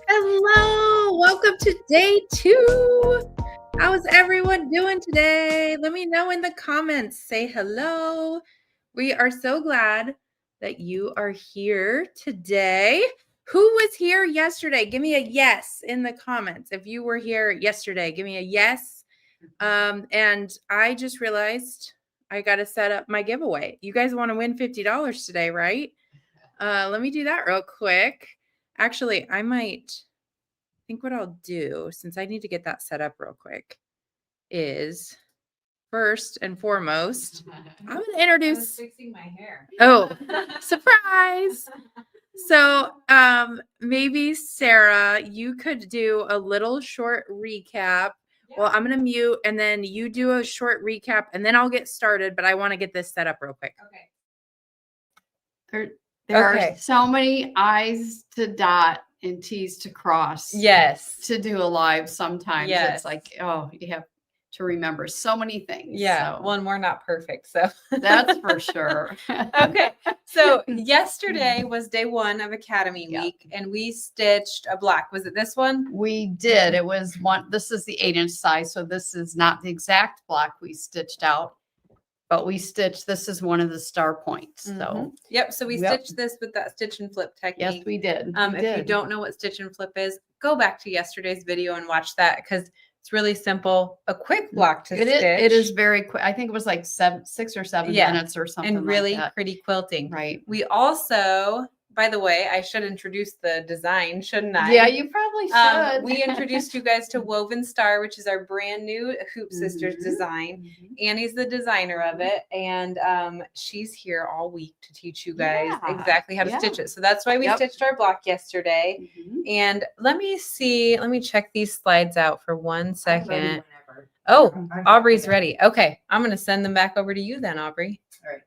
Hello, welcome to day 2. How's everyone doing today? Let me know in the comments. Say hello. We are so glad that you are here today. Who was here yesterday? Give me a yes in the comments. If you were here yesterday, give me a yes. And I just realized I got to set up my giveaway. You guys want to win $50 today, right? Let me do that real quick. Actually, I think what I'll do, since I need to get that set up real quick, is first and foremost, I'm going to introduce. I was fixing my hair. Oh, surprise. So maybe Sarah, you could do a little short recap. Yeah. Well, I'm going to mute and then you do a short recap and then I'll get started, but I want to get this set up real quick. Okay. There are so many I's to dot and T's to cross. Yes. To do a live sometimes. Yes. It's like, oh, you have to remember so many things. Yeah. So. Well, and we're not perfect. So that's for sure. Okay. So yesterday was day 1 of Academy Week and we stitched a block. Was it this one? We did. It was one. This is the 8-inch size. So this is not the exact block we stitched out. But we stitched, this is one of the star points. So, yep. So we stitched this with that stitch and flip technique. Yes, we did. If you don't know what stitch and flip is, go back to yesterday's video and watch that because it's really simple. A quick block to stitch. It is very quick. I think it was like 6 or 7 minutes or something. And really like that. Pretty quilting. Right. We also, by the way, I should introduce the design, shouldn't I? Yeah, you probably should. We introduced you guys to Woven Star, which is our brand new HoopSisters design. Annie's the designer of it, and she's here all week to teach you guys exactly how to stitch it. So that's why we stitched our block yesterday. And let me check these slides out for 1 second. Oh, Aubrey's ready. Okay, I'm going to send them back over to you then, Aubrey. All right.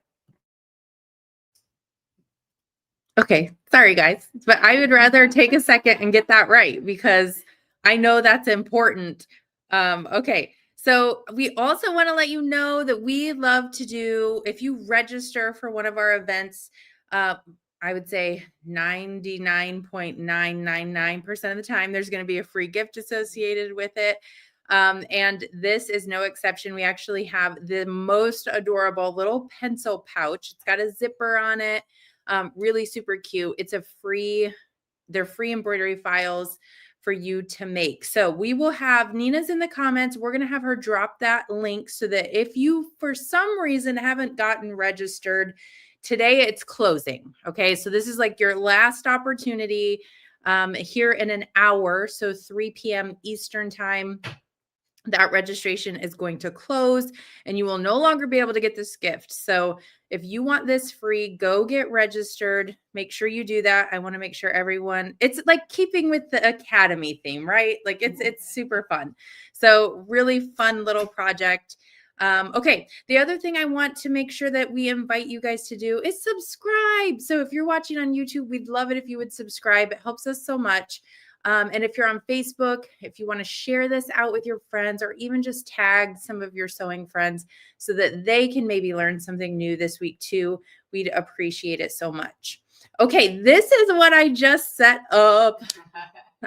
Okay, sorry guys, but I would rather take a second and get that right because I know that's important. Okay, so we also want to let you know that we love to do, if you register for one of our events, I would say 99.999% of the time, there's going to be a free gift associated with it. And this is no exception. We actually have the most adorable little pencil pouch. It's got a zipper on it. Really super cute. It's they're free embroidery files for you to make. So we will have Nina's in the comments. We're going to have her drop that link so that if you, for some reason, haven't gotten registered today, it's closing. Okay. So this is like your last opportunity here in an hour. So 3 p.m. Eastern time. That registration is going to close and you will no longer be able to get this gift. So if you want this free, go get registered. Make sure you do that. I want to make sure everyone, it's like keeping with the Academy theme, right? Like it's super fun. So really fun little project. Okay. The other thing I want to make sure that we invite you guys to do is subscribe. So if you're watching on YouTube, we'd love it if you would subscribe. It helps us so much. And if you're on Facebook, if you want to share this out with your friends or even just tag some of your sewing friends so that they can maybe learn something new this week too, we'd appreciate it so much. Okay, this is what I just set up.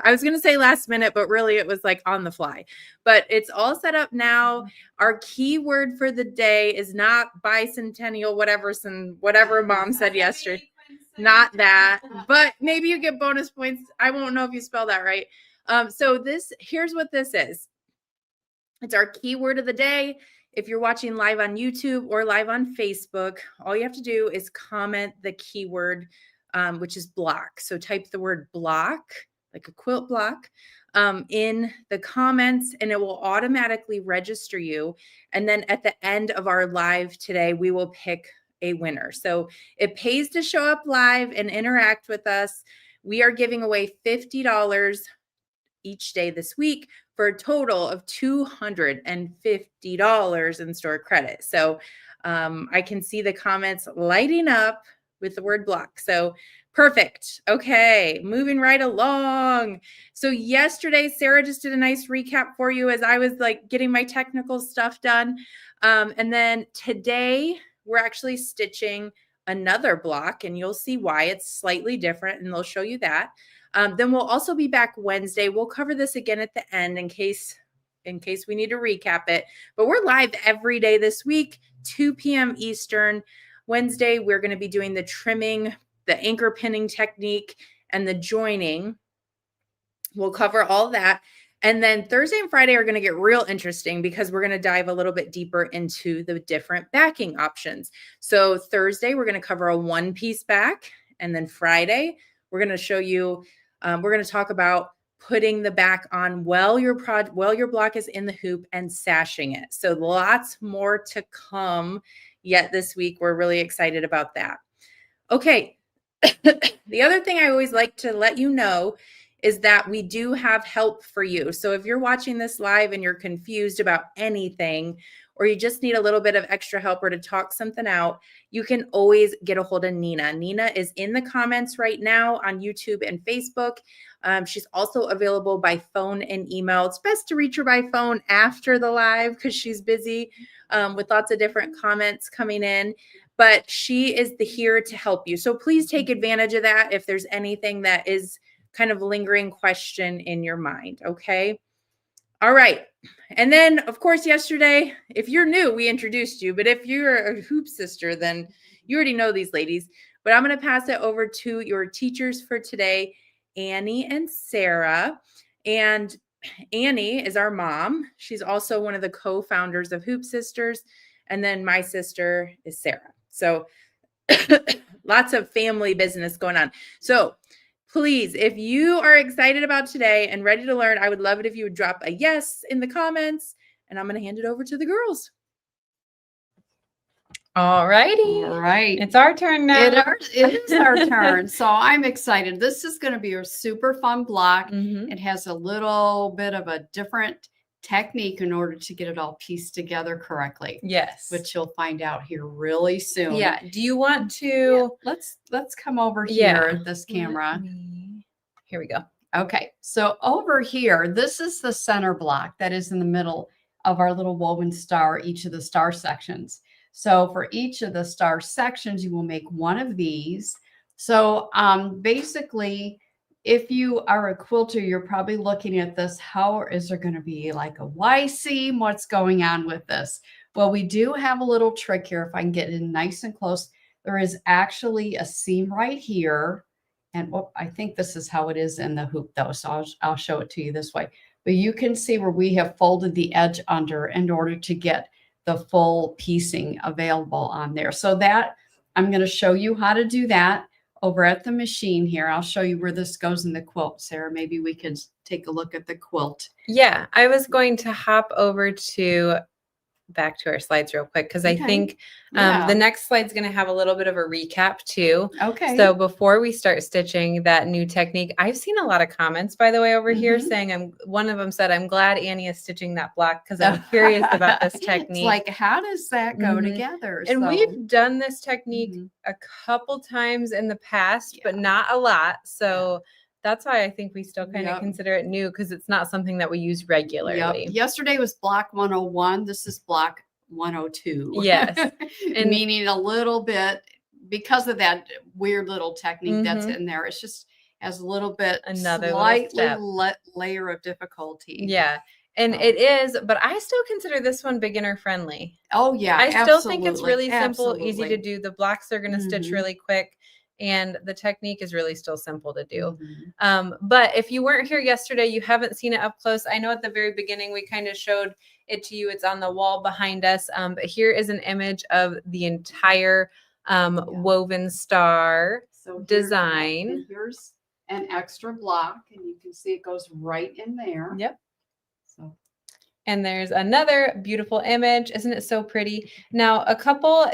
I was going to say last minute, but really it was like on the fly. But it's all set up now. Our keyword for the day is not bicentennial, whatever mom said yesterday. Not that, but maybe you get bonus points. I won't know if you spell that right. So here's what this is. It's our keyword of the day. If you're watching live on YouTube or live on Facebook, all you have to do is comment the keyword, which is block. So type the word block, like a quilt block, in the comments, and it will automatically register you. And then at the end of our live today, we will pick a winner. So it pays to show up live and interact with us. We are giving away $50 each day this week for a total of $250 in store credit. So I can see the comments lighting up. with the word block. So perfect. Okay, moving right along. So yesterday, Sarah just did a nice recap for you as I was like getting my technical stuff done. And then today we're actually stitching another block, and you'll see why it's slightly different, and they'll show you that. Then we'll also be back Wednesday. We'll cover this again at the end in case we need to recap it. But we're live every day this week, 2 p.m. Eastern. Wednesday, we're going to be doing the trimming, the anchor pinning technique, and the joining. We'll cover all that. And then Thursday and Friday are going to get real interesting because we're going to dive a little bit deeper into the different backing options. So Thursday, we're going to cover a one-piece back. And then Friday, we're going to show you, we're going to talk about putting the back on while your block is in the hoop and sashing it. So lots more to come yet this week. We're really excited about that. Okay. The other thing I always like to let you know is that we do have help for you. So if you're watching this live and you're confused about anything, or you just need a little bit of extra help or to talk something out, you can always get a hold of Nina. Nina is in the comments right now on YouTube and Facebook. She's also available by phone and email. It's best to reach her by phone after the live because she's busy with lots of different comments coming in. But she is here to help you. So please take advantage of that if there's anything that is kind of lingering question in your mind. Okay. All right. And then, of course, yesterday, if you're new, we introduced you. But if you're a hoop sister, then you already know these ladies. But I'm going to pass it over to your teachers for today, Annie and Sarah. And Annie is our mom. She's also one of the co-founders of Hoop Sisters. And then my sister is Sarah. So lots of family business going on. So please, if you are excited about today and ready to learn, I would love it if you would drop a yes in the comments, and I'm going to hand it over to the girls. All righty. All right. It's our turn now. It is our turn. So I'm excited. This is going to be a super fun block. Mhm. It has a little bit of a different technique in order to get it all pieced together correctly, Yes. which you'll find out here really soon. Yeah. Do you want to? Yeah, let's come over here, this camera. Here we go. Okay. So over here, this is the center block that is in the middle of our little woven star, each of the star sections. So for each of the star sections, you will make one of these. So basically, if you are a quilter, you're probably looking at this. How is there going to be like a Y seam? What's going on with this? Well, we do have a little trick here. If I can get in nice and close, there is actually a seam right here. And I think this is how it is in the hoop though. So I'll show it to you this way. But you can see where we have folded the edge under in order to get the full piecing available on there. So that I'm going to show you how to do that over at the machine here. I'll show you where this goes in the quilt. Sarah, maybe we could take a look at the quilt. Yeah, I was going to hop over to back to our slides real quick because I think the next slide is going to have a little bit of a recap too. Okay. So before we start stitching that new technique, I've seen a lot of comments, by the way, over here saying, one of them said, I'm glad Annie is stitching that block because I'm curious about this technique. It's like, how does that go together? And we've done this technique a couple times in the past, but not a lot. So that's why I think we still kind of consider it new because it's not something that we use regularly. Yesterday was block 101. This is block 102. Yes. And meaning a little bit because of that weird little technique that's in there. It's just as a little bit slightly layer of difficulty. Yeah. And it is, but I still consider this one beginner friendly. Oh yeah. I still think it's really simple, easy to do. The blocks are going to stitch really quick. And the technique is really still simple to do. But if you weren't here yesterday, you haven't seen it up close. I know at the very beginning, we kind of showed it to you. It's on the wall behind us. But here is an image of the entire woven star design. Here's an extra block and you can see it goes right in there. Yep. And there's another beautiful image. Isn't it so pretty? Now, a couple,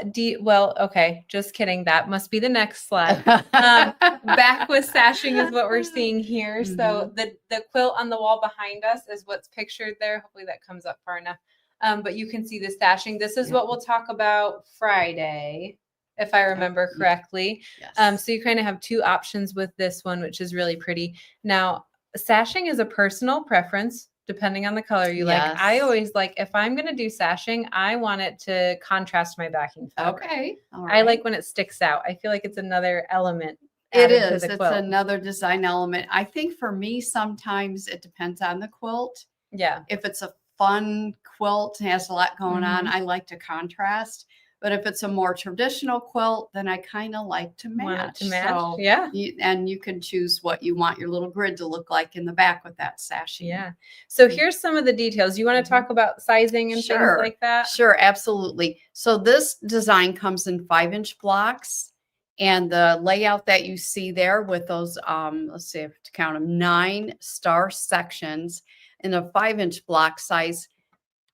okay, just kidding. That must be the next slide. Back with sashing is what we're seeing here. So the quilt on the wall behind us is what's pictured there. Hopefully that comes up far enough. But you can see the sashing. This is what we'll talk about Friday. if I remember correctly. Yes. So you kind of have two options with this one, which is really pretty. Now, sashing is a personal preference depending on the color you like. I Yes. always like, if I'm going to do sashing, I want it to contrast my backing fabric. Okay. All I right. like when it sticks out. I feel like it's another element. It added to is. the It's quilt. another design element. I think for me, sometimes it depends on the quilt. Yeah. If it's a fun quilt, has a lot going on, Mhm. I like to contrast. But if it's a more traditional quilt, then I kind of like to Want it match. to match? So Yeah. you can choose what you want your little grid to look like in the back with that sashing. Yeah. So here's some of the details. You want to talk about sizing and things Sure. like that? Sure, absolutely. So this design comes in 5-inch blocks, and the layout that you see there with those, let's see, I have to count them, 9 star sections in a 5-inch block size.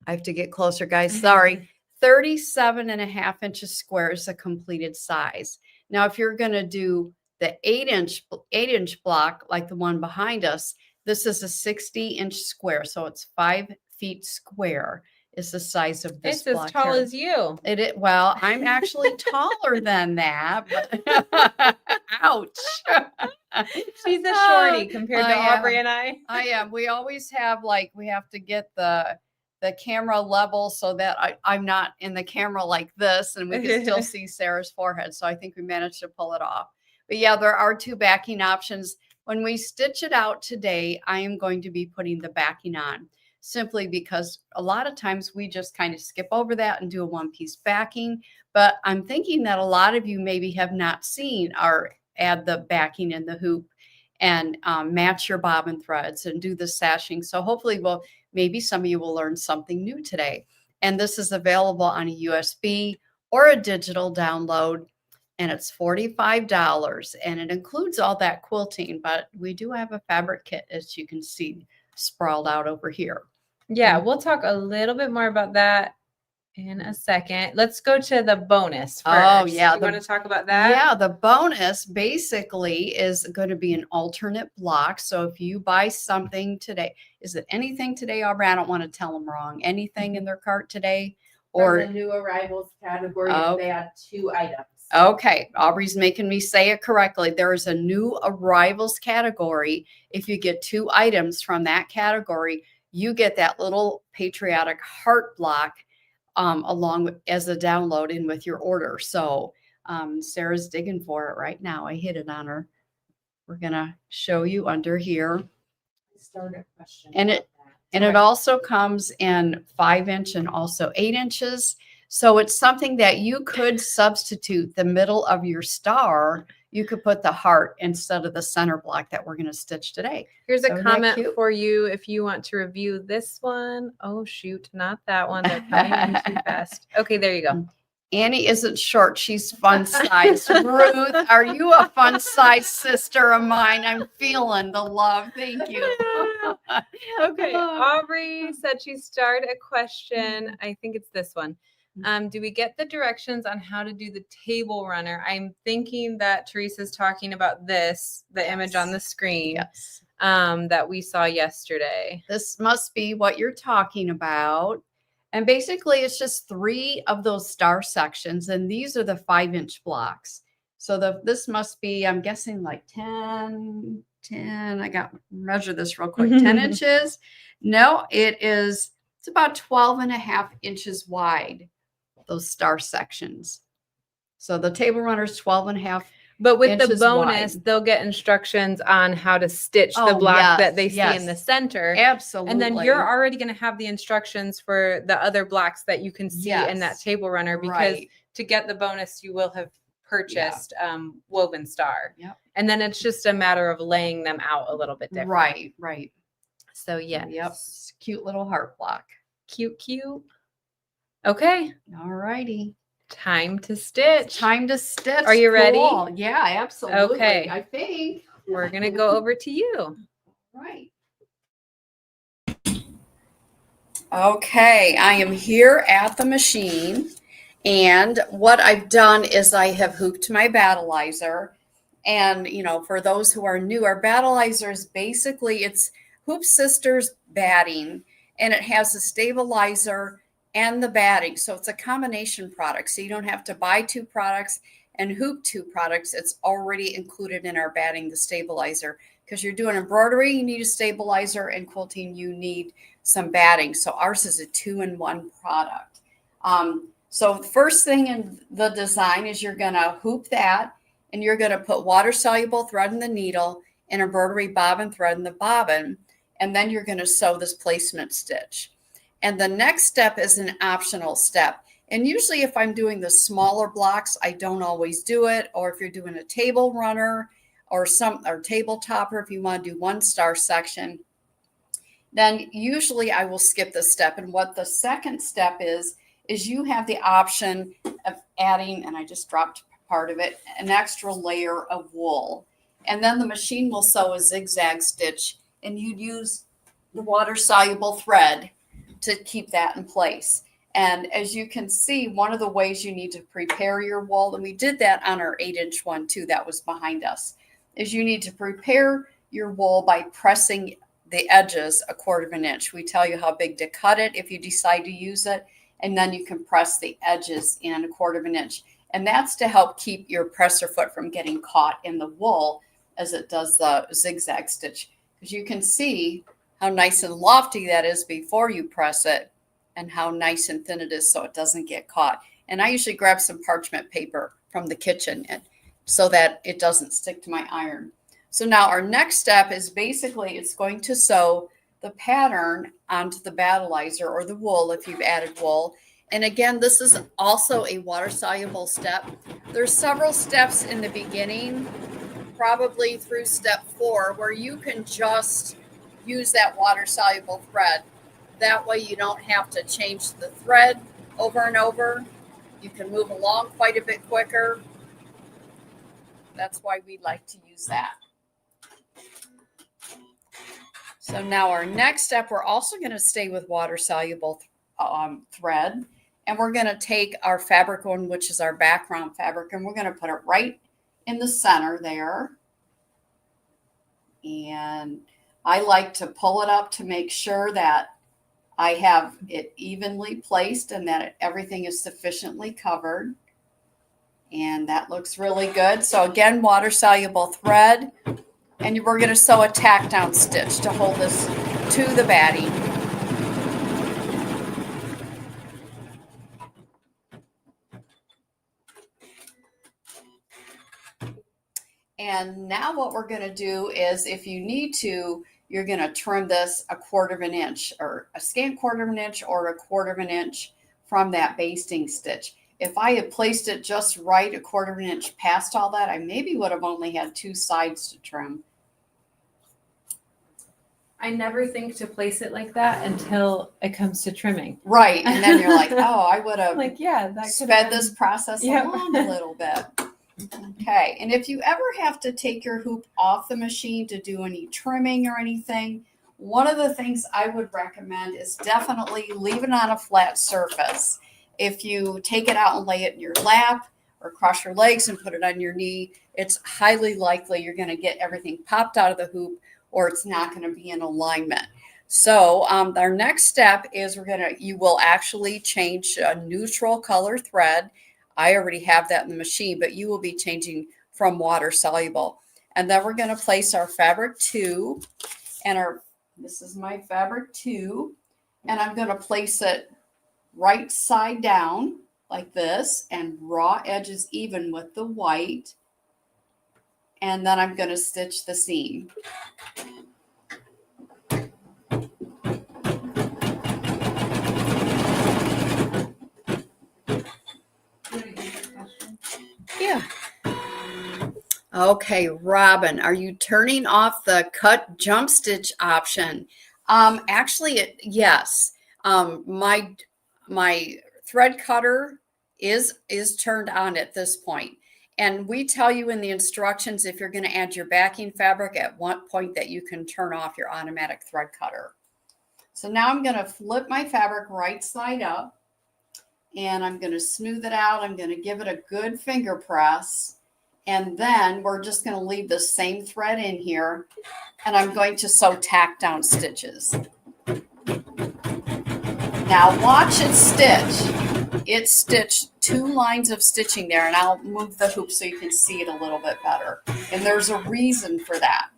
I have to get closer, guys. Sorry. 37.5 inches square is a completed size. Now, if you're going to do the 8-inch block, like the one behind us, this is a 60-inch square. So it's 5 feet square is the size of this It's as block tall here. as you. It is, well, I'm actually taller than that. But ouch. She's a shorty compared to I am. Aubrey and I. I am. We always have we have to get the camera level so that I'm not in the camera like this, and we can still see Sarah's forehead. So I think we managed to pull it off. But yeah, there are 2 backing options. When we stitch it out today, I am going to be putting the backing on, simply because a lot of times we just kind of skip over that and do a 1-piece backing. But I'm thinking that a lot of you maybe have not seen or add the backing in the hoop and match your bobbin threads and do the sashing. So hopefully maybe some of you will learn something new today. And this is available on a USB or a digital download, and it's $45, and it includes all that quilting, but we do have a fabric kit, as you can see sprawled out over here. Yeah, we'll talk a little bit more about that in a second. Let's go to the bonus first. Oh, yeah. You want to talk about that? Yeah, the bonus basically is going to be an alternate block. So if you buy something today, is it anything today, Aubrey? I don't want to tell them wrong. Anything in their cart today? Or From the new arrivals category, Okay. they add 2 items. Okay, Aubrey's making me say it correctly. There is a new arrivals category. If you get 2 items from that category, you get that little patriotic heart block along with, as a download in with your order. So Sarah's digging for it right now. I hit it on her. We're gonna show you under here. Start a question. And about that. And it also comes in 5-inch and also 8 inches. So it's something that you could substitute the middle of your star. You could put the heart instead of the center block that we're going to stitch today. Here's So a isn't that comment cute? for you if you want to review this one. Oh, shoot, not that one. They're coming in too fast. Okay, there you go. Annie isn't short. She's fun size. Ruth, are you a fun size sister of mine? I'm feeling the love. Thank you. Okay, Aubrey said she started a question. I think it's this one. Do we get the directions on how to do the table runner? I'm thinking that Teresa's talking about this, the image on the screen. Yes. That we saw yesterday. This must be what you're talking about. And basically, it's just 3 of those star sections, and these are the 5-inch blocks. So this must be, I'm guessing, like 10. I got to measure this real quick. 10 inches. No, it's about 12.5 inches wide, those star sections. So the table runner is 12.5. But with the inches bonus, wide. they'll get instructions on how to stitch the block that they see in the center. Absolutely. And then you're already going to have the instructions for the other blocks that you can see in that table runner, because to get the bonus, you will have purchased woven star. Yep. And then it's just a matter of laying them out a little bit different. Right. So yeah. Yep. Cute little heart block. Cute. Okay. All righty. Time to stitch. Time to stitch. Are you ready? Yeah, absolutely. Okay. I think We're going to go over to you. Right. Okay, I am here at the machine, and what I've done is I have hooped my battleizer. And, for those who are new, our battleizer is basically, it's HoopSisters batting, and it has a stabilizer and the batting. So it's a combination product. So you don't have to buy 2 products and hoop 2 products. It's already included in our batting, the stabilizer. Because you're doing embroidery, you need a stabilizer, and quilting, you need some batting. So ours is a 2-in-1 product. So the first thing in the design is you're going to hoop that, and you're going to put water-soluble thread in the needle and embroidery bobbin thread in the bobbin, and then you're going to sew this placement stitch. And the next step is an optional step. And usually if I'm doing the smaller blocks, I don't always do it. Or if you're doing a table runner or table topper, if you want to do 1 star section, then usually I will skip this step. And what the second step is you have the option of adding, and I just dropped part of it, an extra layer of wool. And then the machine will sew a zigzag stitch, and you'd use the water-soluble thread to keep that in place. And as you can see, one of the ways you need to prepare your wool, and we did that on our 8-inch one too, that was behind us, is you need to prepare your wool by pressing the edges 1/4 of an inch. We tell you how big to cut it if you decide to use it, and then you can press the edges in 1/4 of an inch. And that's to help keep your presser foot from getting caught in the wool as it does the zigzag stitch. Because you can see how nice and lofty that is before you press it, and how nice and thin it is so it doesn't get caught. And I usually grab some parchment paper from the kitchen so that it doesn't stick to my iron. So now our next step is basically it's going to sew the pattern onto the battleizer or the wool if you've added wool. And again, this is also a water-soluble step. There's several steps in the beginning, probably through step 4, where you can just use that water-soluble thread. That way you don't have to change the thread over and over. You can move along quite a bit quicker. That's why we like to use that. So now our next step, we're also going to stay with water-soluble thread. And we're going to take our fabric one, which is our background fabric, and we're going to put it right in the center there. And I like to pull it up to make sure that I have it evenly placed and that everything is sufficiently covered. And that looks really good. So again, water-soluble thread. And we're going to sew a tack down stitch to hold this to the batting. And now what we're going to do is, if you need to, you're going to trim this 1/4 of an inch, or a scant 1/4 of an inch, or 1/4 of an inch from that basting stitch. If I had placed it just right 1/4 of an inch past all that, I maybe would have only had 2 sides to trim. I never think to place it like that until it comes to trimming. Right. And then you're like, oh, I would have that sped this process along a little bit. Okay. And if you ever have to take your hoop off the machine to do any trimming or anything, one of the things I would recommend is definitely leave it on a flat surface. If you take it out and lay it in your lap or cross your legs and put it on your knee, it's highly likely you're going to get everything popped out of the hoop, or it's not going to be in alignment. So our next step is you will actually change a neutral color thread. I already have that in the machine, but you will be changing from water soluble. And then we're going to place our fabric 2, and this is my fabric 2, and I'm going to place it right side down like this and raw edges even with the white. And then I'm going to stitch the seam. Yeah. Okay, Robin, are you turning off the cut jump stitch option? Actually, yes. My thread cutter is turned on at this point. And we tell you in the instructions, if you're going to add your backing fabric, at one point that you can turn off your automatic thread cutter. So now I'm going to flip my fabric right side up, and I'm going to smooth it out. I'm going to give it a good finger press. And then we're just going to leave the same thread in here, and I'm going to sew tack down stitches. Now watch it stitch. It stitched 2 lines of stitching there, and I'll move the hoop so you can see it a little bit better. And there's a reason for that.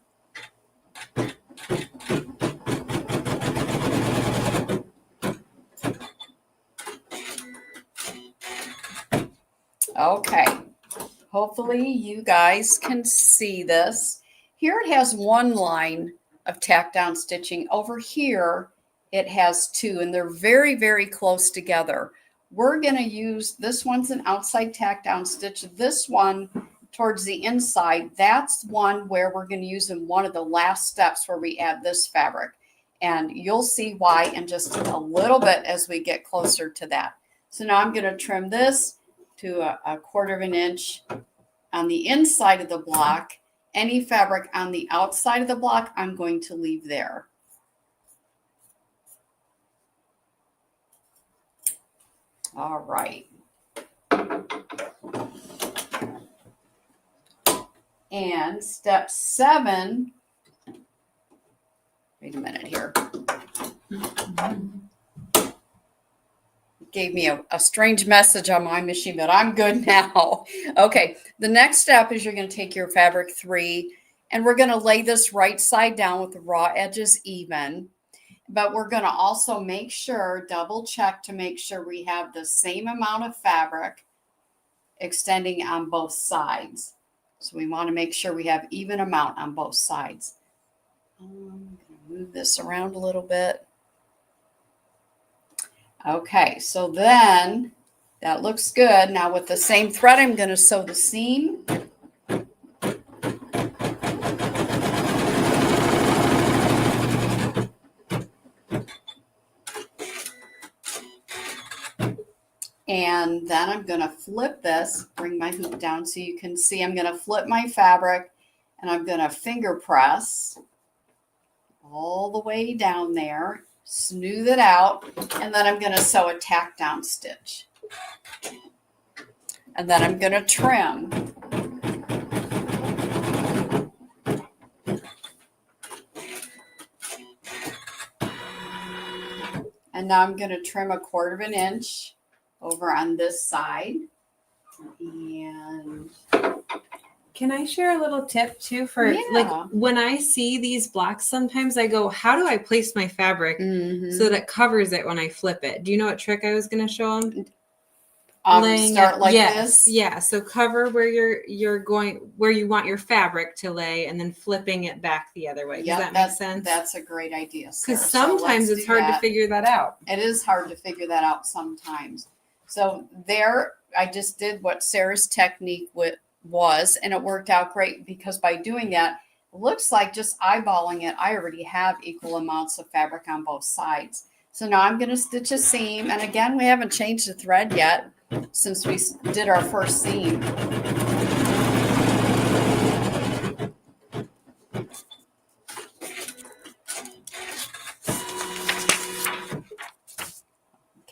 Okay, hopefully you guys can see this. Here it has 1 line of tack down stitching. Over here, it has 2, and they're very, very close together. We're going to use, this one's an outside tack down stitch. This one towards the inside, that's one where we're going to use in one of the last steps where we add this fabric. And you'll see why in just a little bit as we get closer to that. So now I'm going to trim this to a 1/4 of an inch on the inside of the block. Any fabric on the outside of the block, I'm going to leave there. All right. And step 7, wait a minute here. It gave me a strange message on my machine, but I'm good now. Okay, the next step is you're going to take your fabric 3, and we're going to lay this right side down with the raw edges even. But we're going to also make sure, double check to make sure we have the same amount of fabric extending on both sides. So we want to make sure we have even amount on both sides. I'm going to move this around a little bit. Okay, so then that looks good. Now with the same thread, I'm going to sew the seam. And then I'm going to flip this, bring my hoop down so you can see. I'm going to flip my fabric and I'm going to finger press all the way down there, smooth it out, and then I'm going to sew a tack down stitch. And then I'm going to trim. And now I'm going to trim a 1/4 of an inch over on this side. And can I share a little tip too for like when I see these blocks, sometimes I go, how do I place my fabric so that it covers it when I flip it? Do you know what trick I was going to show them? Start like this. Yeah. So cover where you're going, where you want your fabric to lay, and then flipping it back the other way. Does that make sense? That's a great idea. Because sometimes it's hard to figure that out. It is hard to figure that out sometimes. So there, I just did what Sarah's technique was, and it worked out great because by doing that, it looks like just eyeballing it, I already have equal amounts of fabric on both sides. So now I'm going to stitch a seam. And again, we haven't changed the thread yet since we did our first seam.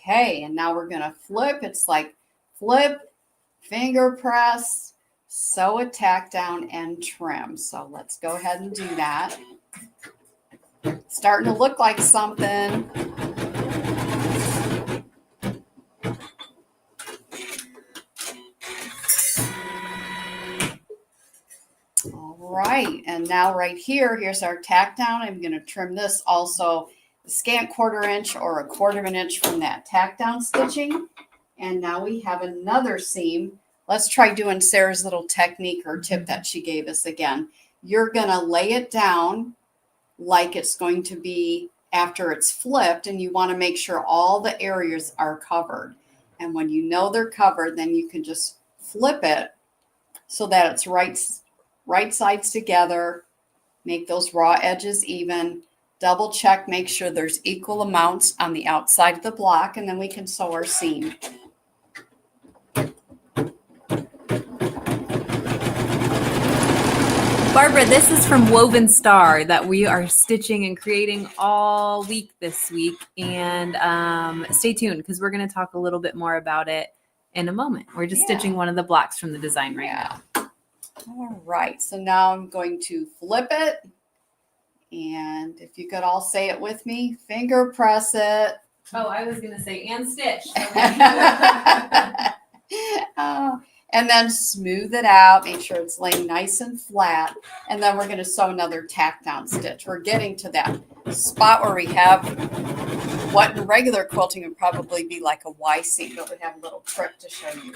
Okay, and now we're going to flip. It's like flip, finger press, sew a tack down, and trim. So let's go ahead and do that. It's starting to look like something. All right, and now right here, here's our tack down. I'm going to trim this also a scant 1/4 inch or a 1/4 of an inch from that tack down stitching. And now we have another seam. Let's try doing Sarah's little technique or tip that she gave us again. You're going to lay it down like it's going to be after it's flipped, and you want to make sure all the areas are covered. And when you know they're covered, then you can just flip it so that it's right sides together, make those raw edges even, double check, make sure there's equal amounts on the outside of the block, and then we can sew our seam. Barbara, this is from Woven Star that we are stitching and creating all week this week. And stay tuned because we're going to talk a little bit more about it in a moment. We're just stitching one of the blocks from the design right now. All right, so now I'm going to flip it. And if you could all say it with me, finger press it. Oh, I was going to say, and stitch. And then smooth it out, make sure it's laying nice and flat. And then we're going to sew another tack down stitch. We're getting to that spot where we have what in regular quilting would probably be like a Y seam, but we have a little trick to show you.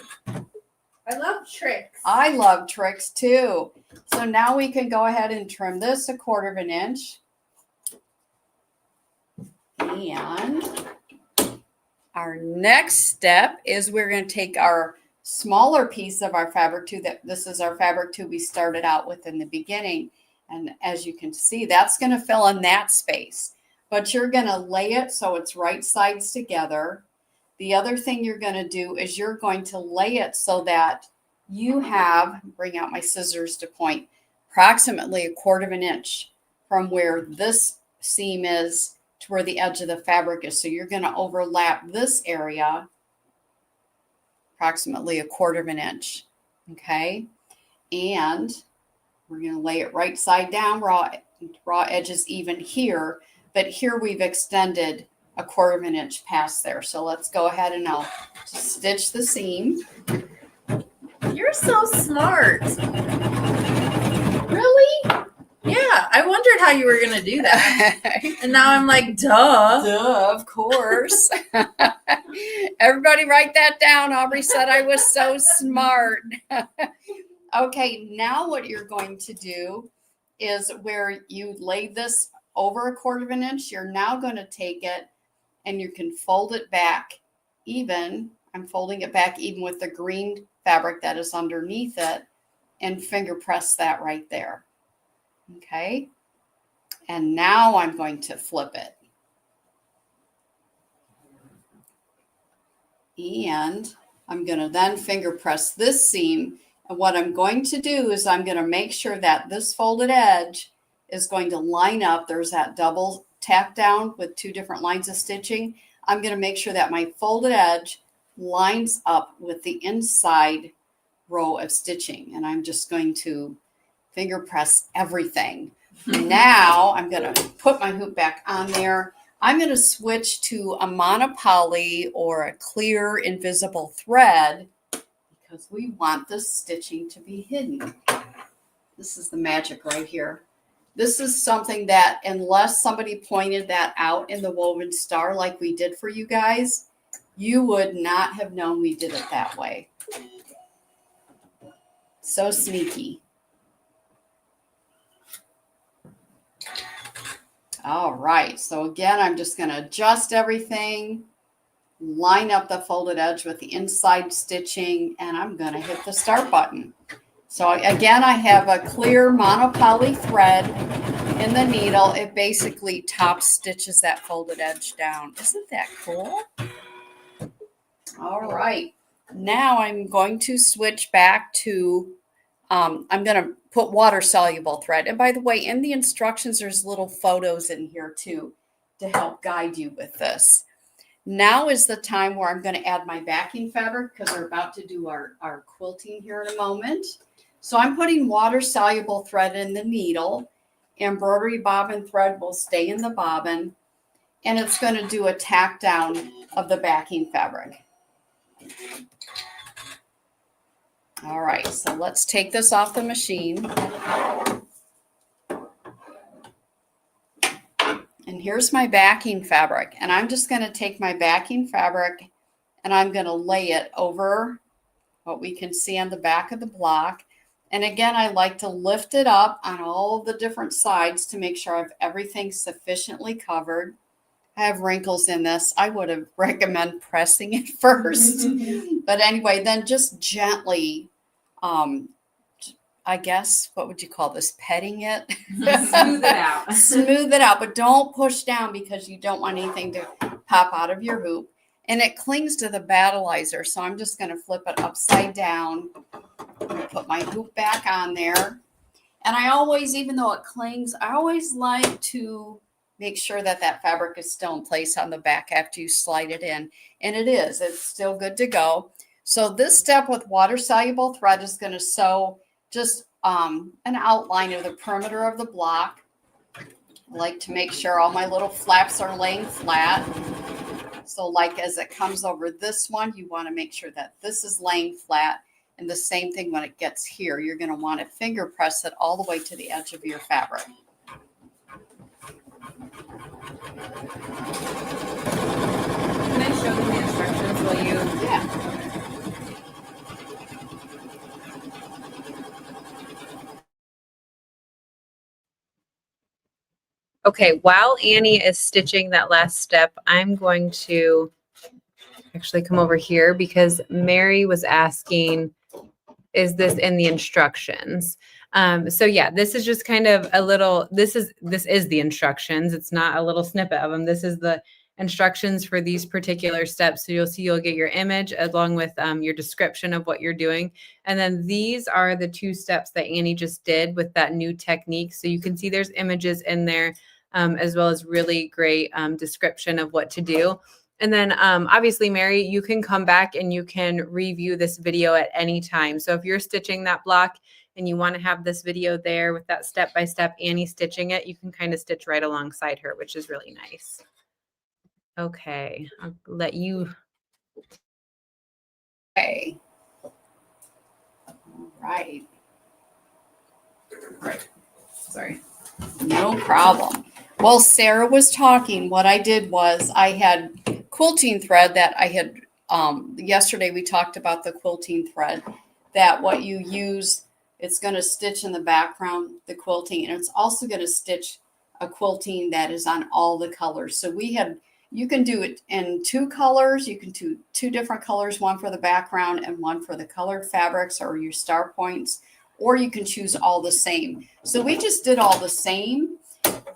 I love tricks. I love tricks too. So now we can go ahead and trim this 1/4 inch. And our next step is we're going to take our smaller piece of our fabric tube. This is our fabric tube we started out with in the beginning. And as you can see, that's going to fill in that space. But you're going to lay it so it's right sides together. The other thing you're going to do is you're going to lay it so that you have, bring out my scissors to point, approximately 1/4 inch from where this seam is to where the edge of the fabric is. So you're going to overlap this area approximately 1/4 inch. Okay. And we're going to lay it right side down, raw edges even here, but here we've extended 1/4 inch past there. So let's go ahead and I'll just stitch the seam. You're so smart. Really? Yeah, I wondered how you were going to do that. And now I'm like, duh. Duh, of course. Everybody write that down. Aubrey said I was so smart. Okay, now what you're going to do is where you laid this over 1/4 inch, you're now going to take it and you can fold it back even. I'm folding it back even with the green fabric that is underneath it and finger press that right there. Okay. And now I'm going to flip it. And I'm going to then finger press this seam. And what I'm going to do is I'm going to make sure that this folded edge is going to line up. There's that double tack down with 2 different lines of stitching. I'm going to make sure that my folded edge lines up with the inside row of stitching. And I'm just going to finger press everything. Now I'm going to put my hoop back on there. I'm going to switch to a monopoly or a clear invisible thread because we want this stitching to be hidden. This is the magic right here. This is something that unless somebody pointed that out in the woven star like we did for you guys, you would not have known we did it that way. So sneaky. All right, so again, I'm just going to adjust everything, line up the folded edge with the inside stitching, and I'm going to hit the start button. So again, I have a clear monopoly thread in the needle. It basically top stitches that folded edge down. Isn't that cool? All right, now I'm going to switch back to, I'm going to put water soluble thread. And by the way, in the instructions, there's little photos in here too to help guide you with this. Now is the time where I'm going to add my backing fabric because we're about to do our quilting here in a moment. So I'm putting water soluble thread in the needle. Embroidery bobbin thread will stay in the bobbin, and it's going to do a tack down of the backing fabric. All right, so let's take this off the machine. And here's my backing fabric. And I'm just going to take my backing fabric and I'm going to lay it over what we can see on the back of the block. And again, I like to lift it up on all the different sides to make sure I have everything sufficiently covered. I have wrinkles in this. I would have recommend pressing it first. But anyway, then just gently, I guess, what would you call this? Petting it? Smooth it out. Smooth it out, but don't push down because you don't want anything to pop out of your hoop. And it clings to the battleizer. So I'm just going to flip it upside down. Put my hoop back on there. And I always, even though it clings, I always like to make sure that that fabric is still in place on the back after you slide it in. And it is. It's still good to go. So this step with water-soluble thread is going to sew just an outline of the perimeter of the block. I like to make sure all my little flaps are laying flat. So like as it comes over this one, you want to make sure that this is laying flat. And the same thing when it gets here, you're going to want to finger press it all the way to the edge of your fabric. Can I show them the instructions while you? Yeah. Okay, while Annie is stitching that last step, I'm going to actually come over here because Mary was asking, is this in the instructions? So yeah, this is just kind of a little, this is the instructions. It's not a little snippet of them. This is the instructions for these particular steps. So you'll see, you'll get your image along with your description of what you're doing. And then these are the 2 steps that Annie just did with that new technique. So you can see there's images in there, as well as really great description of what to do. And then obviously, Mary, you can come back and you can review this video at any time. So if you're stitching that block and you want to have this video there with that step-by-step Annie stitching it, you can kind of stitch right alongside her, which is really nice. Okay, I'll let you. Okay. All right. Right. Sorry. No problem. While Sarah was talking, what I did was I had quilting thread that I had, yesterday we talked about the quilting thread, that what you use, it's going to stitch in the background, the quilting, and it's also going to stitch a quilting that is on all the colors. So you can do it in 2 colors. You can do 2 different colors, one for the background and one for the colored fabrics or your star points, or you can choose all the same. So we just did all the same.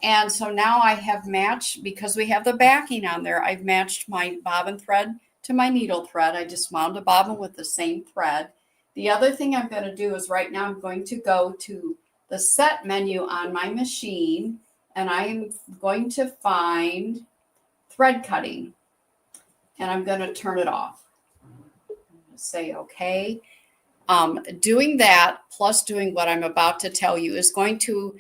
And so now I have matched, because we have the backing on there, I've matched my bobbin thread to my needle thread. I just wound a bobbin with the same thread. The other thing I'm going to do is right now I'm going to go to the set menu on my machine, and I am going to find thread cutting, and I'm going to turn it off. Say okay. Doing that plus doing what I'm about to tell you is going to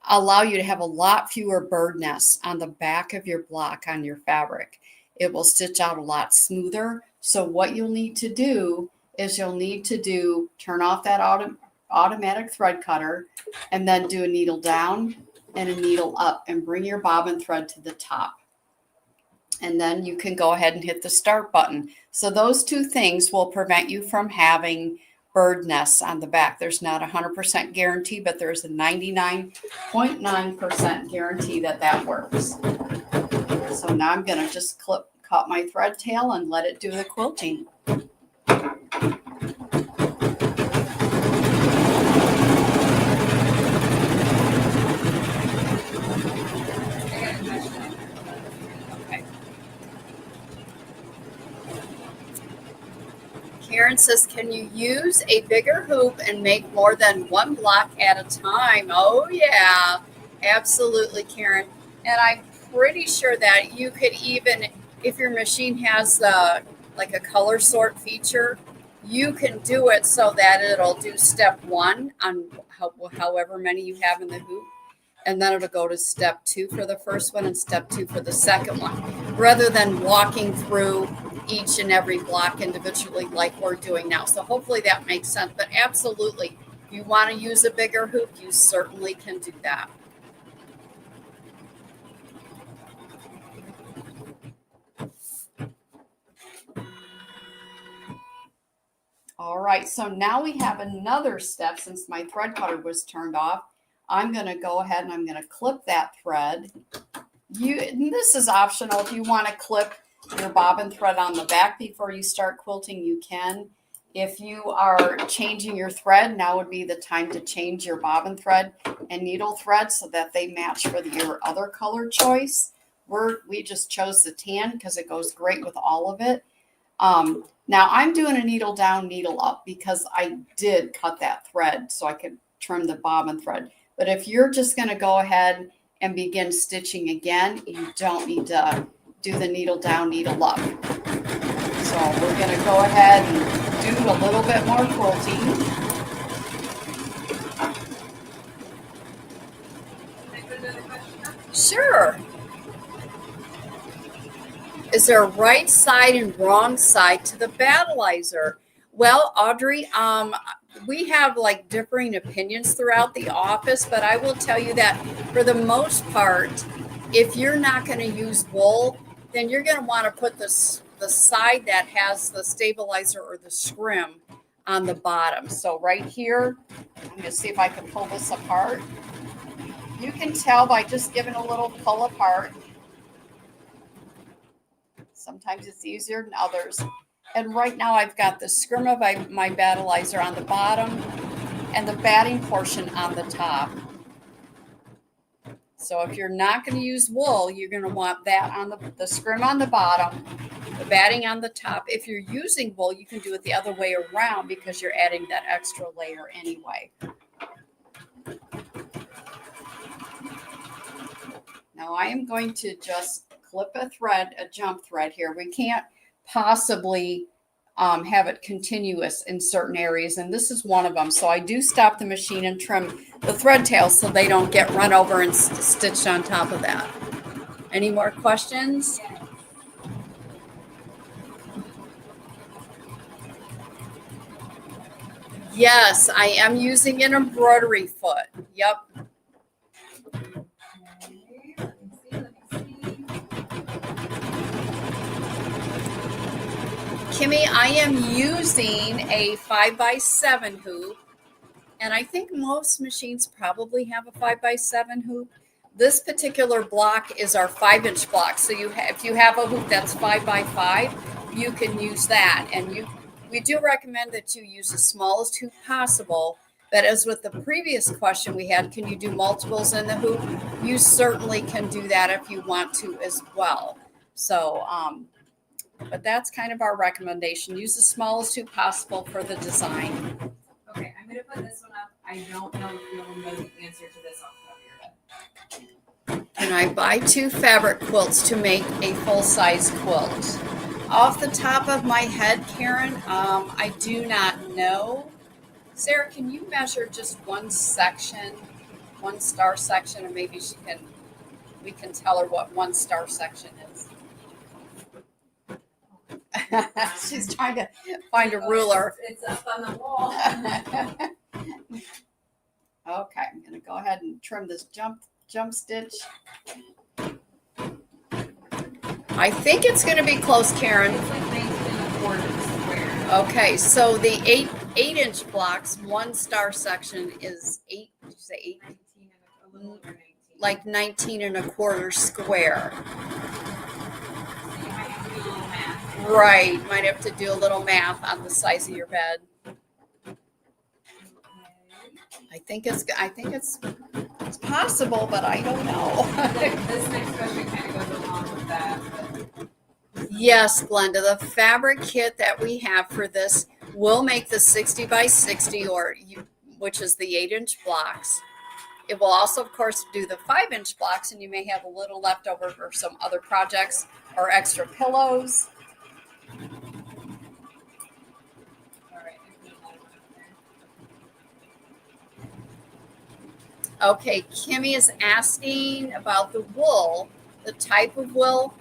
allow you to have a lot fewer bird nests on the back of your block on your fabric. It will stitch out a lot smoother. So what you'll need to do is turn off that automatic thread cutter, and then do a needle down and a needle up and bring your bobbin thread to the top. And then you can go ahead and hit the start button. So those 2 things will prevent you from having bird nests on the back. There's not a 100% guarantee, but there's a 99.9% guarantee that works. So now I'm going to just cut my thread tail and let it do the quilting. Karen says, can you use a bigger hoop and make more than 1 block at a time? Oh, yeah, absolutely, Karen. And I'm pretty sure that you could even, if your machine has like a color sort feature, you can do it so that it'll do step 1 on however many you have in the hoop. And then it'll go to step 2 for the first one and step 2 for the second one, rather than walking through each and every block individually like we're doing now. So hopefully that makes sense. But absolutely, if you want to use a bigger hoop, you certainly can do that. All right, so now we have another step. Since my thread cutter was turned off, I'm going to go ahead and I'm going to clip that thread. This is optional. If you want to clip your bobbin thread on the back before you start quilting, you can. If you are changing your thread, now would be the time to change your bobbin thread and needle thread so that they match for your other color choice. We just chose the tan because it goes great with all of it. Now I'm doing a needle down, needle up because I did cut that thread so I could trim the bobbin thread. But if you're just going to go ahead and begin stitching again, you don't need to do the needle down, needle up. So we're going to go ahead and do a little bit more quilting. Sure. Is there a right side and wrong side to the battleizer? Well, Audrey, we have like differing opinions throughout the office, but I will tell you that for the most part, if you're not going to use wool, then you're going to want to put the side that has the stabilizer or the scrim on the bottom. So right here, I'm going to see if I can pull this apart. You can tell by just giving a little pull apart. Sometimes it's easier than others. And right now I've got the scrim of my battleizer on the bottom and the batting portion on the top. So if you're not going to use wool, you're going to want that on the scrim on the bottom, the batting on the top. If you're using wool, you can do it the other way around because you're adding that extra layer anyway. Now I am going to just clip a thread, a jump thread here. We can't possibly have it continuous in certain areas, and this is one of them. So I do stop the machine and trim the thread tails so they don't get run over and stitched on top of that. Any more questions? Yes, I am using an embroidery foot. Yep. Kimmy, I am using a 5x7 hoop, and I think most machines probably have a 5x7 hoop. This particular block is our 5-inch block. So if you have a hoop that's 5x5, you can use that. And we do recommend that you use the smallest hoop possible. But as with the previous question we had, can you do multiples in the hoop? You certainly can do that if you want to as well. So, but that's kind of our recommendation. Use the smallest hoop possible for the design. Okay, I'm going to put this one up. I don't know if you'll know the answer to this off the top of your head. And I buy 2 fabric quilts to make a full-size quilt. Off the top of my head, Karen, I do not know. Sarah, can you measure just one section, one star section, and maybe we can tell her what one star section is. She's trying to find a ruler. It's up on the wall. Okay, I'm going to go ahead and trim this jump stitch. I think it's going to be close, Karen. It's like 19 1/4 square. Okay, so the 8-inch blocks, one star section is 8. Did you say 8? 19 and a little over 19. Like 19 1/4 square. So you might have to do a little math. Right, might have to do a little math on the size of your bed. I think it's possible, but I don't know. This next question kind of goes along with that. But Yes, Glenda, the fabric kit that we have for this will make the 60 by 60 which is the 8-inch blocks. It will also, of course, do the 5-inch blocks, and you may have a little left over for some other projects or extra pillows. all right, I put another one up there. Okay, Kimmy is asking about the wool, the type of wool.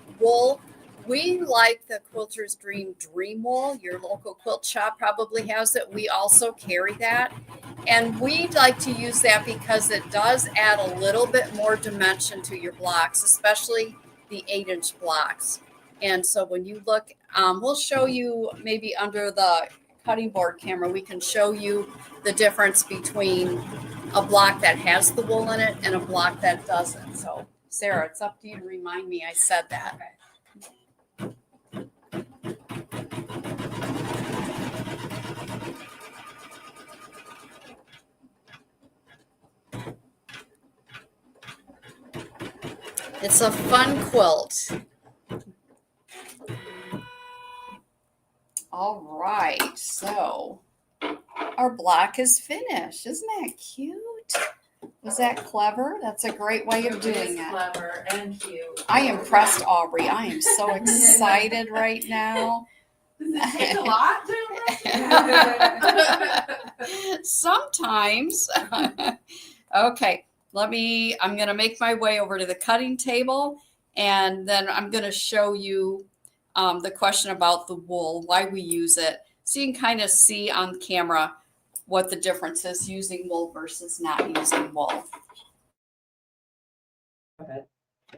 We like the Quilter's Dream wool. Your local quilt shop probably has it. We also carry that. And we like to use that because it does add a little bit more dimension to your blocks, especially the 8-inch blocks. And so when you look, we'll show you maybe under the cutting board camera, we can show you the difference between a block that has the wool in it and a block that doesn't. So Sarah, it's up to you to remind me I said that. Okay. It's a fun quilt. All right, so our block is finished. Isn't that cute? Was that clever? That's a great way of doing it. Clever and cute. I am impressed, Aubrey. I am so excited right now. Does it take a lot to Sometimes. Okay, I'm going to make my way over to the cutting table, and then I'm going to show you the question about the wool, why we use it, so you can kind of see on camera what the difference is using wool versus not using wool.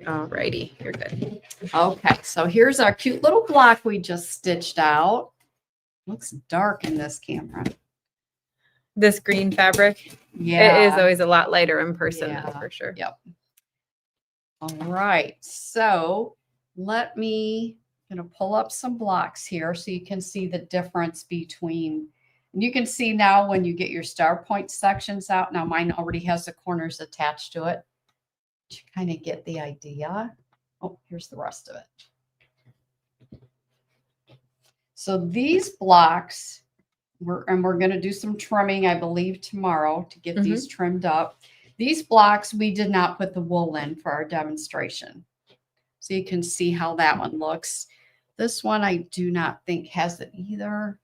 Alrighty, you're good. Okay, so here's our cute little block we just stitched out. Looks dark in this camera. This green fabric, Yeah. it is always a lot lighter in person, Yeah. that's for sure. Yep. All right, so let me, I'm gonna pull up some blocks here so you can see the difference between, and you can see now when you get your star point sections out, now mine already has the corners attached to it. To kind of get the idea. Oh, here's the rest of it. So these blocks, we're going to do some trimming, I believe, tomorrow to get these trimmed up. These blocks, we did not put the wool in for our demonstration. So you can see how that one looks. This one, I do not think has it either.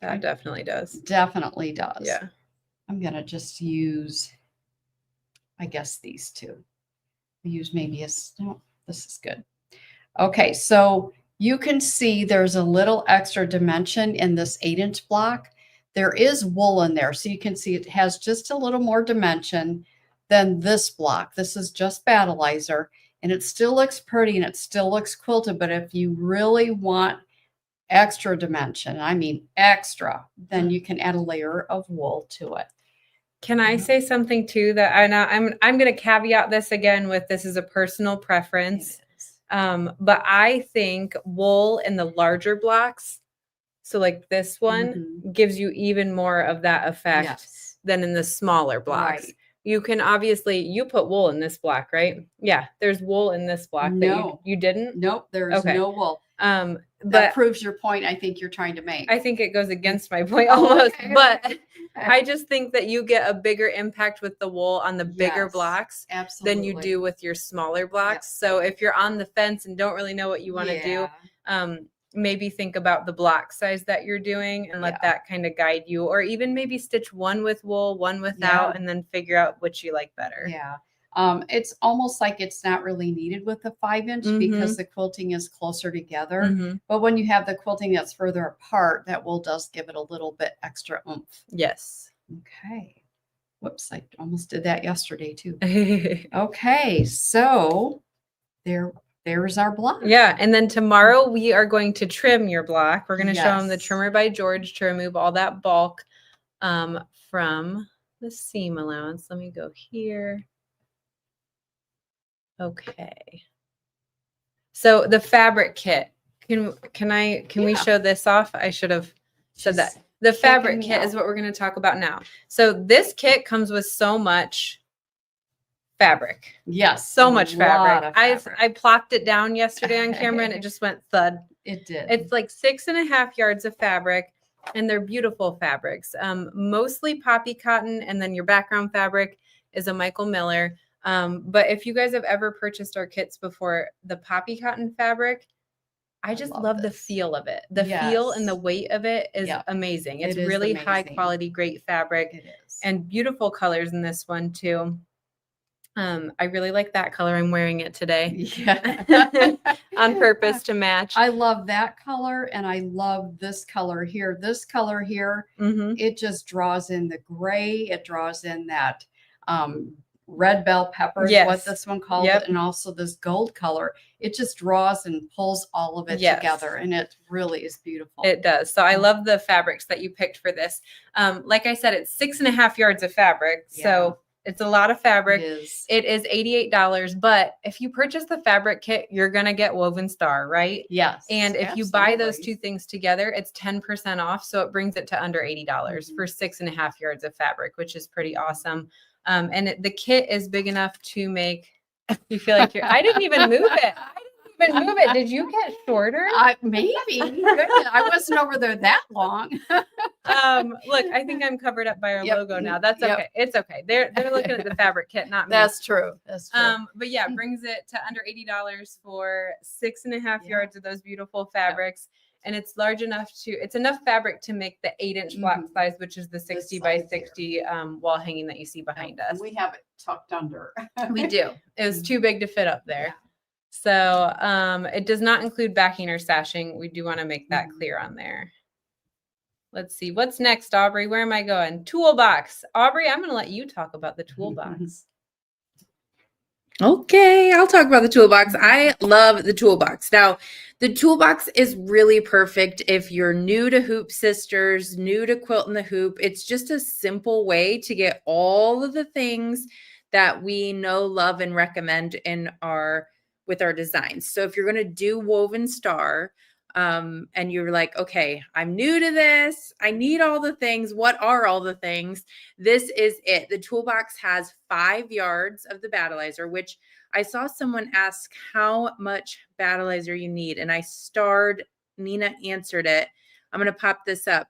That definitely does. Definitely does. Yeah. I'm going to just use, I guess, these two. Use maybe a, no, this is good. Okay, so you can see there's a little extra dimension in this 8-inch block. There is wool in there, so you can see it has just a little more dimension than this block. This is just battleizer, and it still looks pretty and it still looks quilted, but if you really want extra dimension, I mean extra, then you can add a layer of wool to it. Can I say something too that I'm going to caveat this again with this is a personal preference. But I think wool in the larger blocks, so like this one, gives you even more of that effect than in the smaller blocks. Right. You can obviously, you put wool in this block, right? Yeah, there's wool in this block. No. That you didn't? Nope, there's no wool. But That proves your point I think you're trying to make. I think it goes against my point almost. Okay. But I just think that you get a bigger impact with the wool on the bigger blocks than you do with your smaller blocks. So if you're on the fence and don't really know what you want to do, maybe think about the block size that you're doing and let that kind of guide you, or even maybe stitch one with wool, one without, and then figure out which you like better. Yeah. It's almost like it's not really needed with the 5-inch because the quilting is closer together. But when you have the quilting that's further apart, that wool does give it a little bit extra oomph. Yes. Okay. Whoops, I almost did that yesterday too. Okay, so there's our block. Yeah, and then tomorrow we are going to trim your block. We're going to show them the Trimmer by George to remove all that bulk from the seam allowance. Let me go here. Okay. So the fabric kit. Can we show this off? I should have said that. The fabric kit is what we're going to talk about now. So this kit comes with so much fabric. Yes. So much fabric. I plopped it down yesterday on camera and it just went thud. It did. It's like 6.5 yards of fabric, and they're beautiful fabrics. Mostly poppy cotton, and then your background fabric is a Michael Miller. But if you guys have ever purchased our kits before, the poppy cotton fabric, I just love the feel of it. The feel and the weight of it is amazing. It's really high quality, great fabric. It is. And beautiful colors in this one too. I really like that color. I'm wearing it today. Yeah. On purpose to match. I love that color, and I love this color here. This color here, it just draws in the gray. It draws in that red bell pepper is what this one called it, and also this gold color. It just draws and pulls all of it together, and it really is beautiful. It does. So I love the fabrics that you picked for this. Like I said, it's 6.5 yards of fabric. So it's a lot of fabric. It is $88. But if you purchase the fabric kit, you're going to get Woven Star, right? Yes. And if you buy those two things together, it's 10% off. So it brings it to under $80 for 6.5 yards of fabric, which is pretty awesome. And the kit is big enough to make you feel like I didn't even move it. Did you get shorter? Maybe. I wasn't over there that long. Look, I think I'm covered up by our logo now. That's okay. It's okay. They're looking at the fabric kit, not me. That's true. That's true. But yeah, brings it to under $80 for 6.5 yards of those beautiful fabrics. And it's large enough it's enough fabric to make the 8-inch block size, which is the 60 by 60 wall hanging that you see behind us. We have it tucked under. We do. It was too big to fit up there. So it does not include backing or sashing. We do want to make that clear on there. Let's see. What's next, Aubrey? Where am I going? Toolbox. Aubrey, I'm going to let you talk about the toolbox. Okay, I'll talk about the toolbox. I love the toolbox. Now, the toolbox is really perfect if you're new to Hoop Sisters, new to Quilting the Hoop. It's just a simple way to get all of the things that we know, love, and recommend with our designs. So if you're going to do Woven Star, and you're like, okay, I'm new to this. I need all the things. What are all the things? This is it. The toolbox has 5 yards of the battleizer, which I saw someone ask how much battleizer you need. And Nina answered it. I'm going to pop this up.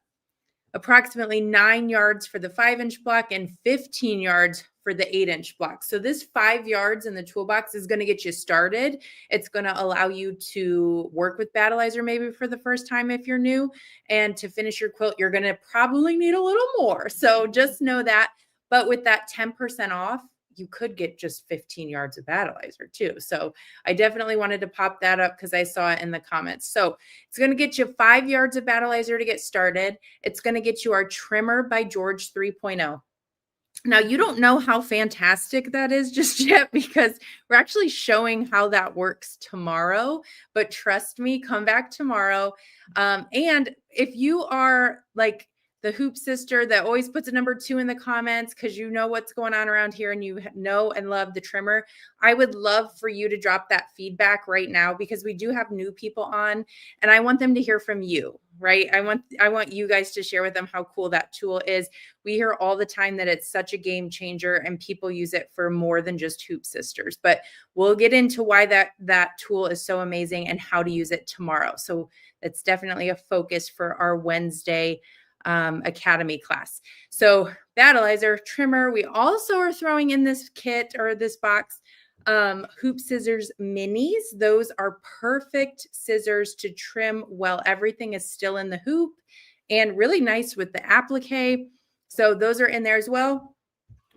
Approximately 9 yards for the 5-inch block and 15 yards for the 8-inch block. So this 5 yards in the toolbox is going to get you started. It's going to allow you to work with battleizer maybe for the first time if you're new, and to finish your quilt, you're going to probably need a little more. So just know that. But with that 10% off, you could get just 15 yards of battleizer too. So I definitely wanted to pop that up because I saw it in the comments. So it's going to get you 5 yards of battleizer to get started. It's going to get you our trimmer by George 3.0. Now, you don't know how fantastic that is just yet because we're actually showing how that works tomorrow. But trust me, come back tomorrow. And if you are like the Hoop Sister that always puts a number 2 in the comments because you know what's going on around here and you know and love the trimmer, I would love for you to drop that feedback right now because we do have new people on and I want them to hear from you, right? I want you guys to share with them how cool that tool is. We hear all the time that it's such a game changer and people use it for more than just Hoop Sisters, but we'll get into why that tool is so amazing and how to use it tomorrow. So it's definitely a focus for our Wednesday Academy class. So battleizer, trimmer. We also are throwing in this kit or this box, Hoop Scissors Minis. Those are perfect scissors to trim while everything is still in the hoop and really nice with the applique. So those are in there as well.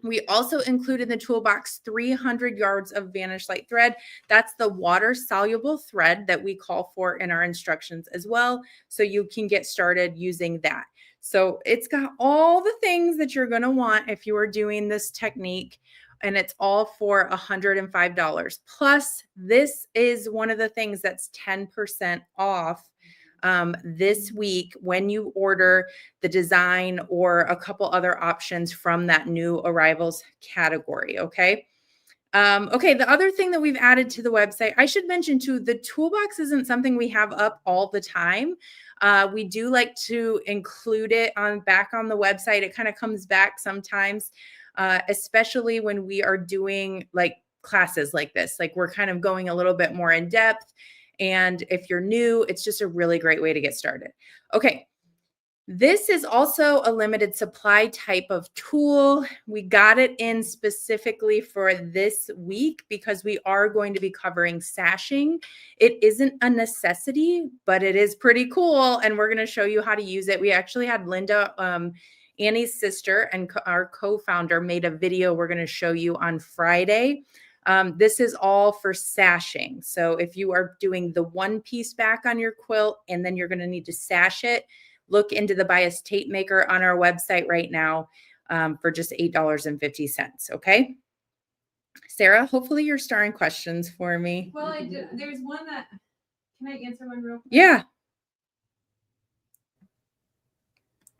We also included in the toolbox 300 yards of Vanish Light thread. That's the water soluble thread that we call for in our instructions as well. So you can get started using that. So it's got all the things that you're going to want if you are doing this technique. And it's all for $105. Plus, this is one of the things that's 10% off this week when you order the design or a couple other options from that new arrivals category. Okay. Okay. The other thing that we've added to the website, I should mention too, the toolbox isn't something we have up all the time. We do like to include it back on the website. It kind of comes back sometimes, especially when we are doing like classes like this, like we're kind of going a little bit more in depth. And if you're new, it's just a really great way to get started. Okay. This is also a limited supply type of tool. We got it in specifically for this week because we are going to be covering sashing. It isn't a necessity, but it is pretty cool. And we're going to show you how to use it. We actually had Linda, Annie's sister and our co-founder, made a video we're going to show you on Friday. This is all for sashing. So if you are doing the one piece back on your quilt and then you're going to need to sash it, look into the bias tape maker on our website right now for just $8.50. Okay. Sarah, hopefully you're starring questions for me. Well, I do. There's one that, can I answer one real quick? Yeah.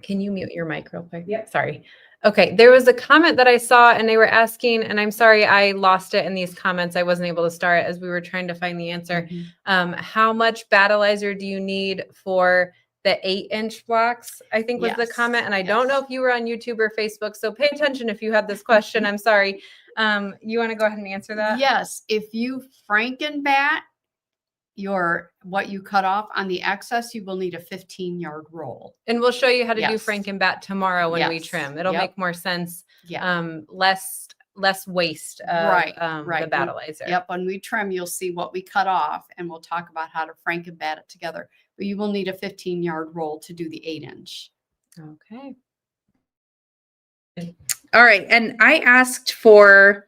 Can you mute your mic real quick? Yep. Sorry. Okay. There was a comment that I saw and they were asking, and I'm sorry, I lost it in these comments. I wasn't able to start it as we were trying to find the answer. How much battleizer do you need for the 8-inch blocks? I think was the comment. And I don't know if you were on YouTube or Facebook. So pay attention if you had this question. I'm sorry. You want to go ahead and answer that? Yes. If you Frankenbat what you cut off on the excess, you will need a 15-yard roll. And we'll show you how to do Frankenbat tomorrow when we trim. It'll make more sense. Yeah. Less waste of the battleizer. Yep. When we trim, you'll see what we cut off and we'll talk about how to Frankenbat it together. But you will need a 15-yard roll to do the 8-inch. Okay. All right. And I asked for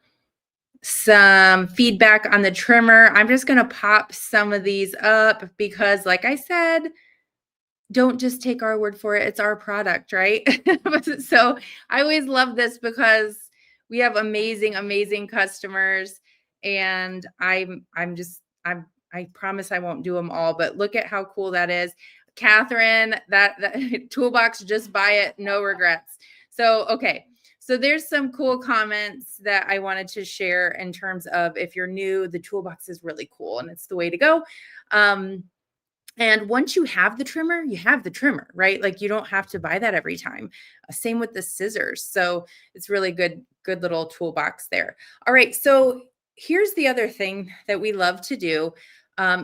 some feedback on the trimmer. I'm just going to pop some of these up because, like I said, don't just take our word for it. It's our product, right? So I always love this because we have amazing, amazing customers, and I promise I won't do them all, but look at how cool that is. Catherine, that Toolbox, just buy it, no regrets. So, okay. So there's some cool comments that I wanted to share in terms of, if you're new, the Toolbox is really cool and it's the way to go. And once you have the trimmer, you have the trimmer, right? Like you don't have to buy that every time. Same with the scissors. So it's really good little toolbox there. All right. So here's the other thing that we love to do.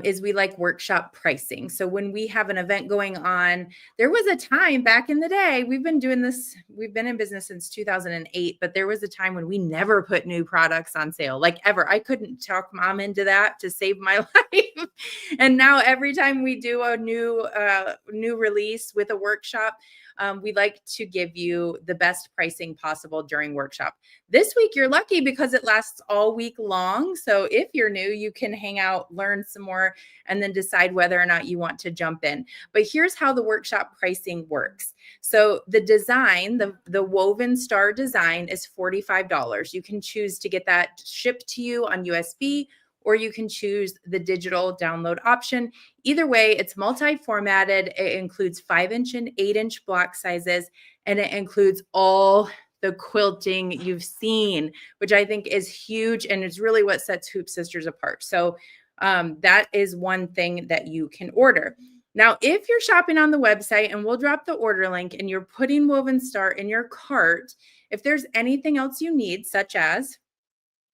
Is we like workshop pricing. So when we have an event going on, there was a time back in the day, we've been doing this, we've been in business since 2008, but there was a time when we never put new products on sale, like ever. I couldn't talk mom into that to save my life. And now every time we do a new release with a workshop, we like to give you the best pricing possible during workshop. This week, you're lucky because it lasts all week long. So if you're new, you can hang out, learn some more, and then decide whether or not you want to jump in. But here's how the workshop pricing works. So the design, the woven star design is $45. You can choose to get that shipped to you on USB, or you can choose the digital download option. Either way, it's multi-formatted. It includes 5-inch and 8-inch block sizes, and it includes all the quilting you've seen, which I think is huge, and it's really what sets Hoop Sisters apart. So that is one thing that you can order. Now, if you're shopping on the website, and we'll drop the order link, and you're putting Woven Star in your cart, if there's anything else you need, such as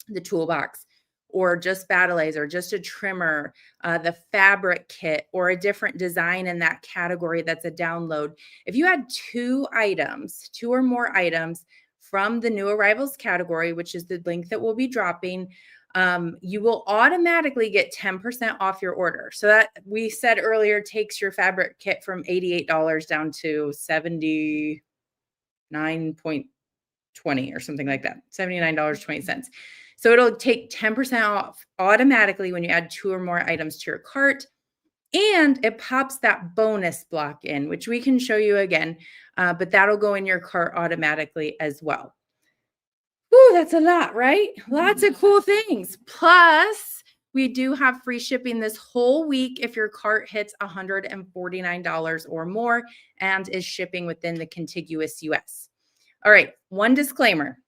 the toolbox, or just battles, or just a trimmer, the fabric kit, or a different design in that category that's a download. If you add 2 or more items from the new arrivals category, which is the link that we'll be dropping, you will automatically get 10% off your order. So that, we said earlier, takes your fabric kit from $88 down to $79.20 or something like that, $79.20. So it'll take 10% off automatically when you add 2 or more items to your cart. And it pops that bonus block in, which we can show you again, but that'll go in your cart automatically as well. Ooh, that's a lot, right? Lots of cool things. Plus, we do have free shipping this whole week if your cart hits $149 or more and is shipping within the contiguous US. All right, one disclaimer.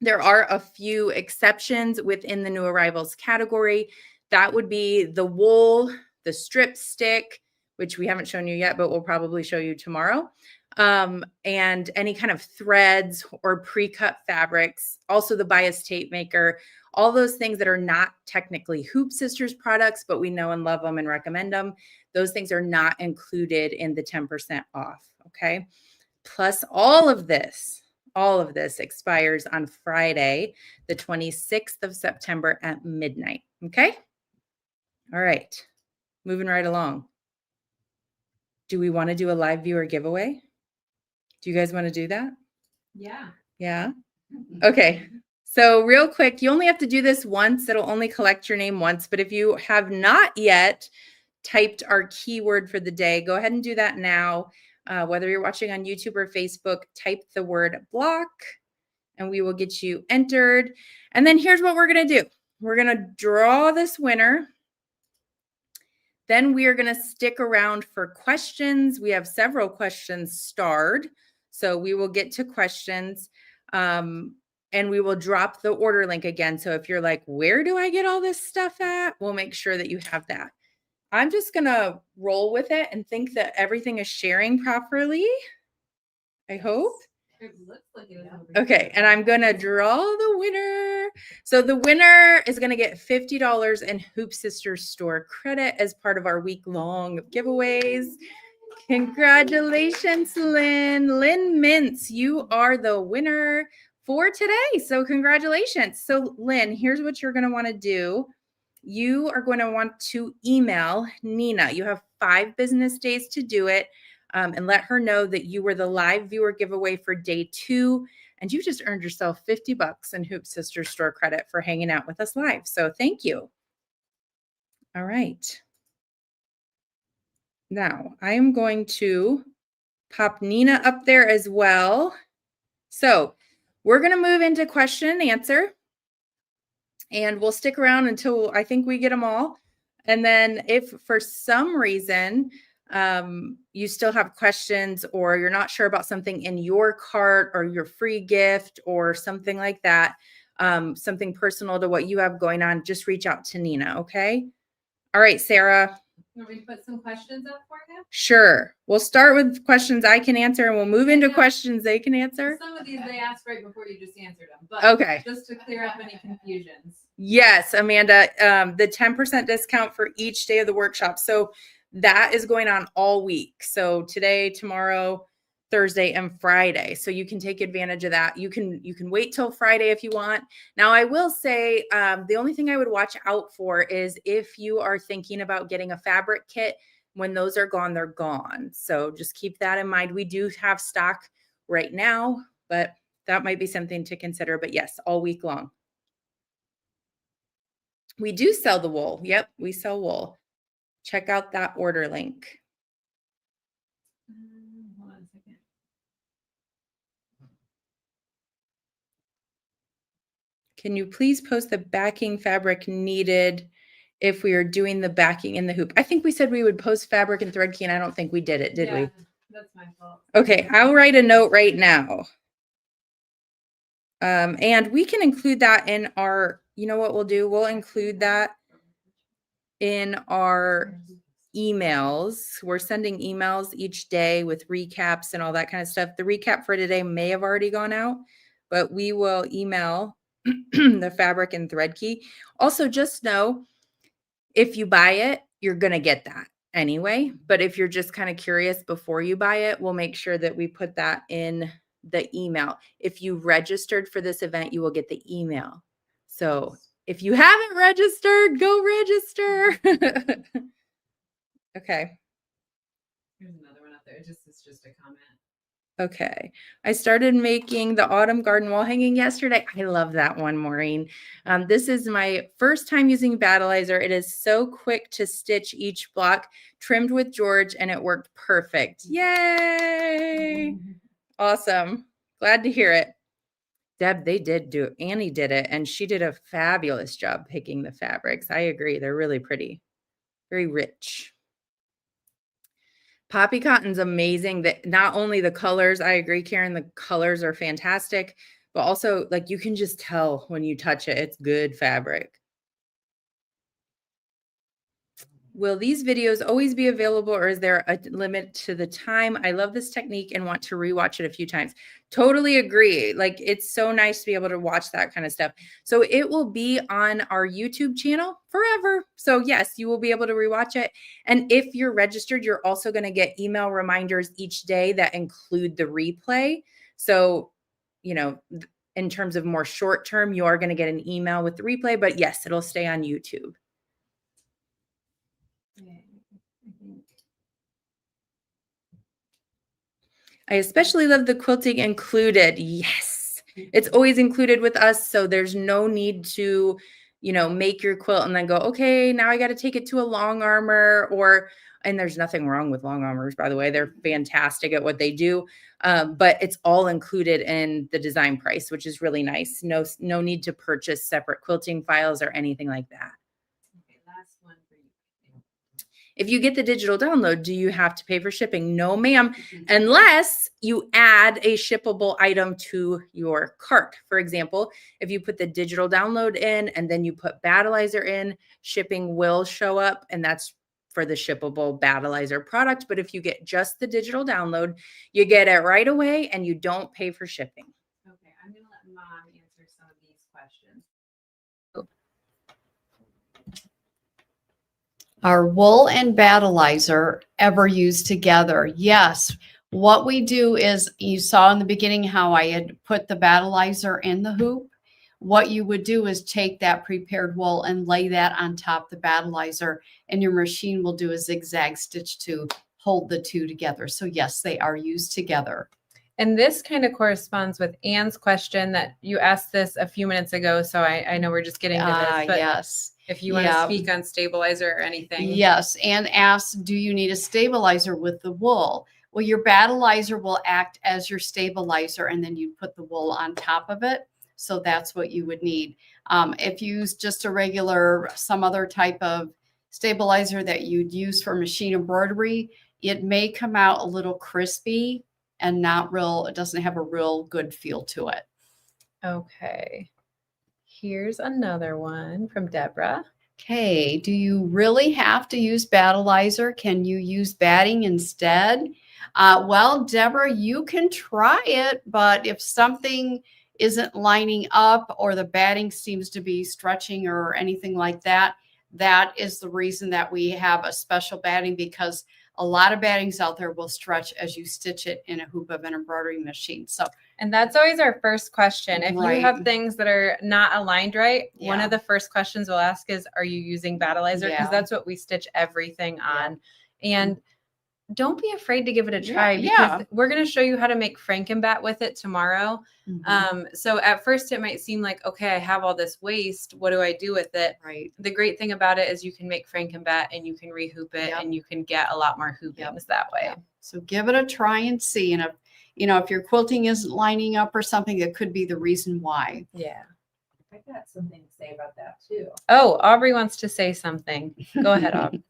There are a few exceptions within the new arrivals category. That would be the wool, the strip stick, which we haven't shown you yet, but we'll probably show you tomorrow. And any kind of threads or pre-cut fabrics, also the bias tape maker, all those things that are not technically Hoop Sisters products, but we know and love them and recommend them. Those things are not included in the 10% off, okay? Plus all of this expires on Friday, the 26th of September at midnight, okay? All right, moving right along. Do we want to do a live viewer giveaway? Do you guys want to do that? Yeah. Yeah? Okay. So real quick, you only have to do this once. It'll only collect your name once. But if you have not yet typed our keyword for the day, go ahead and do that now. Whether you're watching on YouTube or Facebook, type the word block, and we will get you entered. And then here's what we're going to do. We're going to draw this winner. Then we are going to stick around for questions. We have several questions starred. So we will get to questions, and we will drop the order link again. So if you're like, where do I get all this stuff at? We'll make sure that you have that. I'm just going to roll with it and think that everything is sharing properly. I hope. Okay, and I'm going to draw the winner. So the winner is going to get $50 in Hoop Sisters store credit as part of our week-long giveaways. Congratulations, Lynn. Lynn Mintz, you are the winner for today. So congratulations. So Lynn, here's what you're going to want to do. You are going to want to email Nina. You have 5 business days to do it, and let her know that you were the live viewer giveaway for day 2. And you just earned yourself $50 in Hoop Sisters store credit for hanging out with us live. So thank you. All right. Now I am going to pop Nina up there as well. So we're going to move into question and answer. And we'll stick around until I think we get them all. And then if for some reason you still have questions or you're not sure about something in your cart or your free gift or something like that, something personal to what you have going on, just reach out to Nina, okay? All right, Sarah. You want me to put some questions up for you? Sure. We'll start with questions I can answer and we'll move into questions they can answer. Some of these they asked right before you just answered them. But Okay. just to clear up any confusions. Yes, Amanda, the 10% discount for each day of the workshop. So that is going on all week. So today, tomorrow, Thursday, and Friday. So you can take advantage of that. You can wait till Friday if you want. Now, I will say the only thing I would watch out for is if you are thinking about getting a fabric kit, when those are gone, they're gone. So just keep that in mind. We do have stock right now, but that might be something to consider. But yes, all week long. We do sell the wool. Yep, we sell wool. Check out that order link. Hold on a second. Can you please post the backing fabric needed if we are doing the backing in the hoop? I think we said we would post fabric and thread key, and I don't think we did it, did we? That's my fault. Okay, I'll write a note right now. And we can include that in our, you know what we'll do? We'll include that in our emails. We're sending emails each day with recaps and all that kind of stuff. The recap for today may have already gone out, but we will email the fabric and thread key. Also, just know if you buy it, you're going to get that anyway. But if you're just kind of curious before you buy it, we'll make sure that we put that in the email. If you registered for this event, you will get the email. So if you haven't registered, go register. Okay. Here's another one up there. It's just a comment. Okay. I started making the autumn garden wall hanging yesterday. I love that one, Maureen. This is my first time using Battleizer. It is so quick to stitch each block, trimmed with George, and it worked perfect. Yay! Awesome. Glad to hear it. Deb, they did do it. Annie did it, and she did a fabulous job picking the fabrics. I agree. They're really pretty, very rich. Poppy cotton's amazing. That not only the colors, I agree, Karen, the colors are fantastic, but also like you can just tell when you touch it, it's good fabric. Will these videos always be available or is there a limit to the time? I love this technique and want to rewatch it a few times. Totally agree. Like it's so nice to be able to watch that kind of stuff. So it will be on our YouTube channel forever. So yes, you will be able to rewatch it. And if you're registered, you're also going to get email reminders each day that include the replay. So, you know, in terms of more short term, you are going to get an email with the replay, but yes, it'll stay on YouTube. I especially love the quilting included. Yes, it's always included with us. So there's no need to, you know, make your quilt and then go, okay, now I got to take it to a long armor and there's nothing wrong with long armors, by the way. They're fantastic at what they do. But it's all included in the design price, which is really nice. No need to purchase separate quilting files or anything like that. Okay, last one for you. If you get the digital download, do you have to pay for shipping? No, ma'am, unless you add a shippable item to your cart. For example, if you put the digital download in and then you put Battleizer in, shipping will show up, and that's for the shippable Battleizer product. But if you get just the digital download, you get it right away and you don't pay for shipping. Okay, I'm going to let Mom answer some of these questions. Are wool and Battleizer ever used together? Yes. What we do is, you saw in the beginning how I had put the Battleizer in the hoop. What you would do is take that prepared wool and lay that on top of the Battleizer, and your machine will do a zigzag stitch to hold the two together. So yes, they are used together. And this kind of corresponds with Anne's question that you asked this a few minutes ago. So I know we're just getting to this, but Yes. if you want to speak on stabilizer or anything. Yes. And ask, do you need a stabilizer with the wool? Well, your battleizer will act as your stabilizer, and then you put the wool on top of it. So that's what you would need. If you use just a regular, some other type of stabilizer that you'd use for machine embroidery, it may come out a little crispy and not real, it doesn't have a real good feel to it. Okay. Here's another one from Deborah. Okay, do you really have to use battleizer? Can you use batting instead? Well, Deborah, you can try it, but if something isn't lining up or the batting seems to be stretching or anything like that, that is the reason that we have a special batting, because a lot of battings out there will stretch as you stitch it in a hoop of an embroidery machine. So, and that's always our first question. If Right. you have things that are not aligned right, one Yeah. of the first questions we'll ask is, are you using battleizer? Because Yeah. that's what we stitch everything on. And don't be afraid to give it a Yeah, try, yeah. because we're going to show you how to make Frankenbat with it tomorrow. So at first it might seem like, okay, I have all this waste. What do I do with it? Right. The great thing about it is you can make Frankenbat and you can rehoop it Yep. and you can get a lot more hoopings that way. Yep. So give it a try and see. And if your quilting isn't lining up or something, it could be the reason why. Yeah. I got something to say about that too. Oh, Aubrey wants to say something. Go ahead, Aubrey.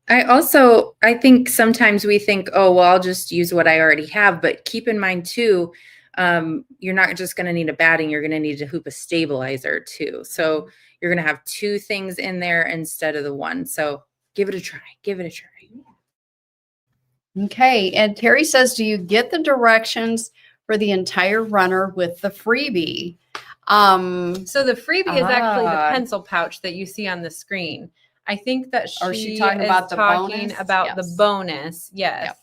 I think sometimes we think, oh, well, I'll just use what I already have. But keep in mind too, you're not just going to need a batting. You're going to need to hoop a stabilizer too. So you're going to have two things in there instead of the one. So give it a try. Give it a try. Okay. And Terry says, do you get the directions for the entire runner with the freebie? So the freebie is actually the pencil pouch that you see on the screen. I think that she talking is about the talking bonus? about the Yes. bonus. Yes. Yep.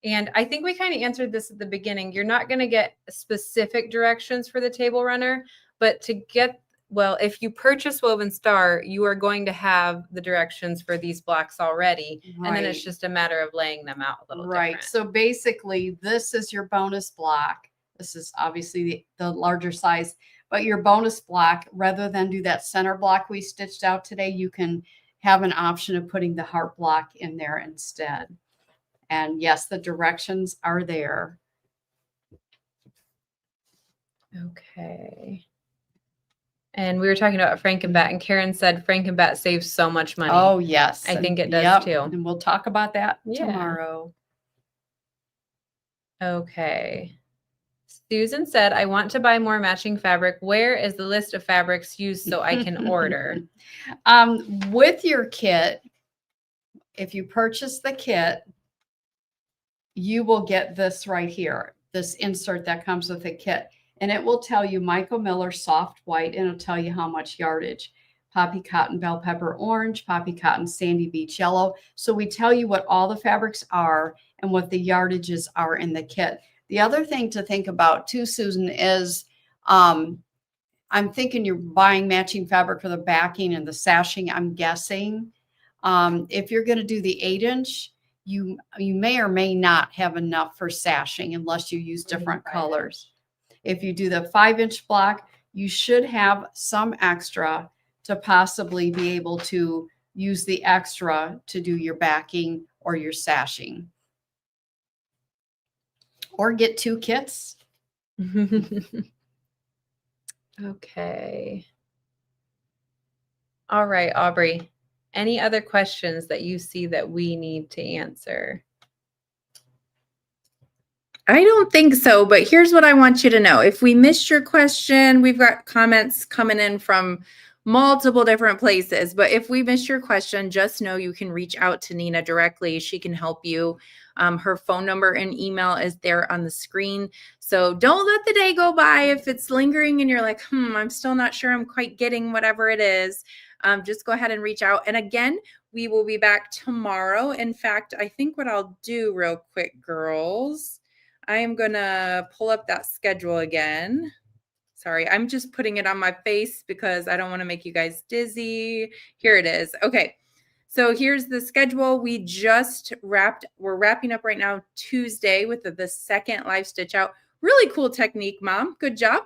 And I think we kind of answered this at the beginning. You're not going to get specific directions for the table runner, but if you purchase Woven Star, you are going to have the directions for these blocks already. Right. And then it's just a matter of laying them out a little Right. different. So basically, this is your bonus block. This is obviously the larger size, but your bonus block, rather than do that center block we stitched out today, you can have an option of putting the heart block in there instead. And yes, the directions are there. Okay. And we were talking about Frankenbat, and Karen said Frankenbat saves so much money. Oh, yes. I think it And- does yep, too. And we'll talk about that Yeah. tomorrow. Okay. Susan said, I want to buy more matching fabric. Where is the list of fabrics used so I can order? With your kit, if you purchase the kit, you will get this right here, this insert that comes with the kit. And it will tell you Michael Miller soft white, and it'll tell you how much yardage. Poppy cotton bell pepper orange, poppy cotton sandy beach yellow. So we tell you what all the fabrics are and what the yardages are in the kit. The other thing to think about too, Susan, is I'm thinking you're buying matching fabric for the backing and the sashing, I'm guessing. If you're going to do the 8-inch, you may or may not have enough for sashing unless you use different colors. If you do the 5-inch block, you should have some extra to possibly be able to use the extra to do your backing or your sashing. Or get 2 kits. Okay. All right, Aubrey. Any other questions that you see that we need to answer? I don't think so, but here's what I want you to know. If we missed your question, we've got comments coming in from multiple different places, but if we missed your question, just know you can reach out to Nina directly. She can help you. Her phone number and email is there on the screen. So don't let the day go by if it's lingering and you're like, I'm still not sure I'm quite getting whatever it is. Just go ahead and reach out. And again, we will be back tomorrow. In fact, I think what I'll do real quick, girls, I am going to pull up that schedule again. Sorry, I'm just putting it on my face because I don't want to make you guys dizzy. Here it is. Okay. So here's the schedule. We're wrapping up right now Tuesday with the second live stitch out. Really cool technique, Mom. Good job.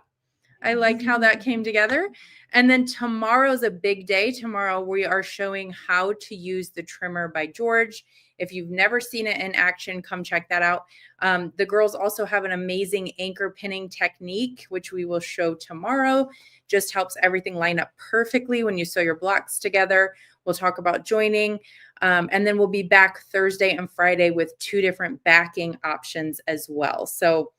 I liked how that came together. And then tomorrow's a big day. Tomorrow we are showing how to use the trimmer by George. If you've never seen it in action, come check that out. The girls also have an amazing anchor pinning technique, which we will show tomorrow. Just helps everything line up perfectly when you sew your blocks together. We'll talk about joining. And then we'll be back Thursday and Friday with 2 different backing options as well. So,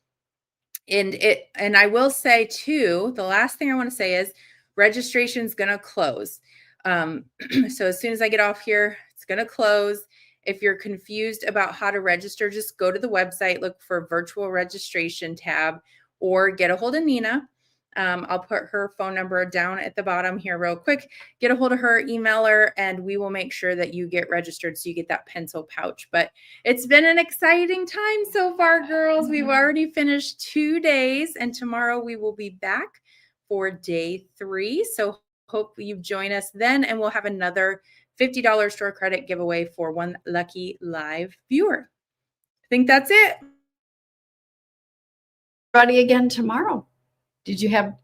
and I will say too, the last thing I want to say is registration is going to close. So as soon as I get off here, it's going to close. If you're confused about how to register, just go to the website, look for virtual registration tab, or get a hold of Nina. I'll put her phone number down at the bottom here real quick. Get a hold of her, email her, and we will make sure that you get registered so you get that pencil pouch. But it's been an exciting time so far, girls. We've already finished 2 days, and tomorrow we will be back for day 3. So hope you join us then, and we'll have another $50 store credit giveaway for one lucky live viewer. I think that's it. Everybody again tomorrow. Did you have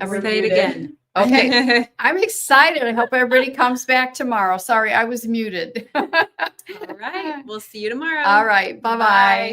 Say it again? Okay. I'm excited. I hope everybody comes back tomorrow. Sorry, I was muted. All right. We'll see you tomorrow. All right. Bye-bye. Bye.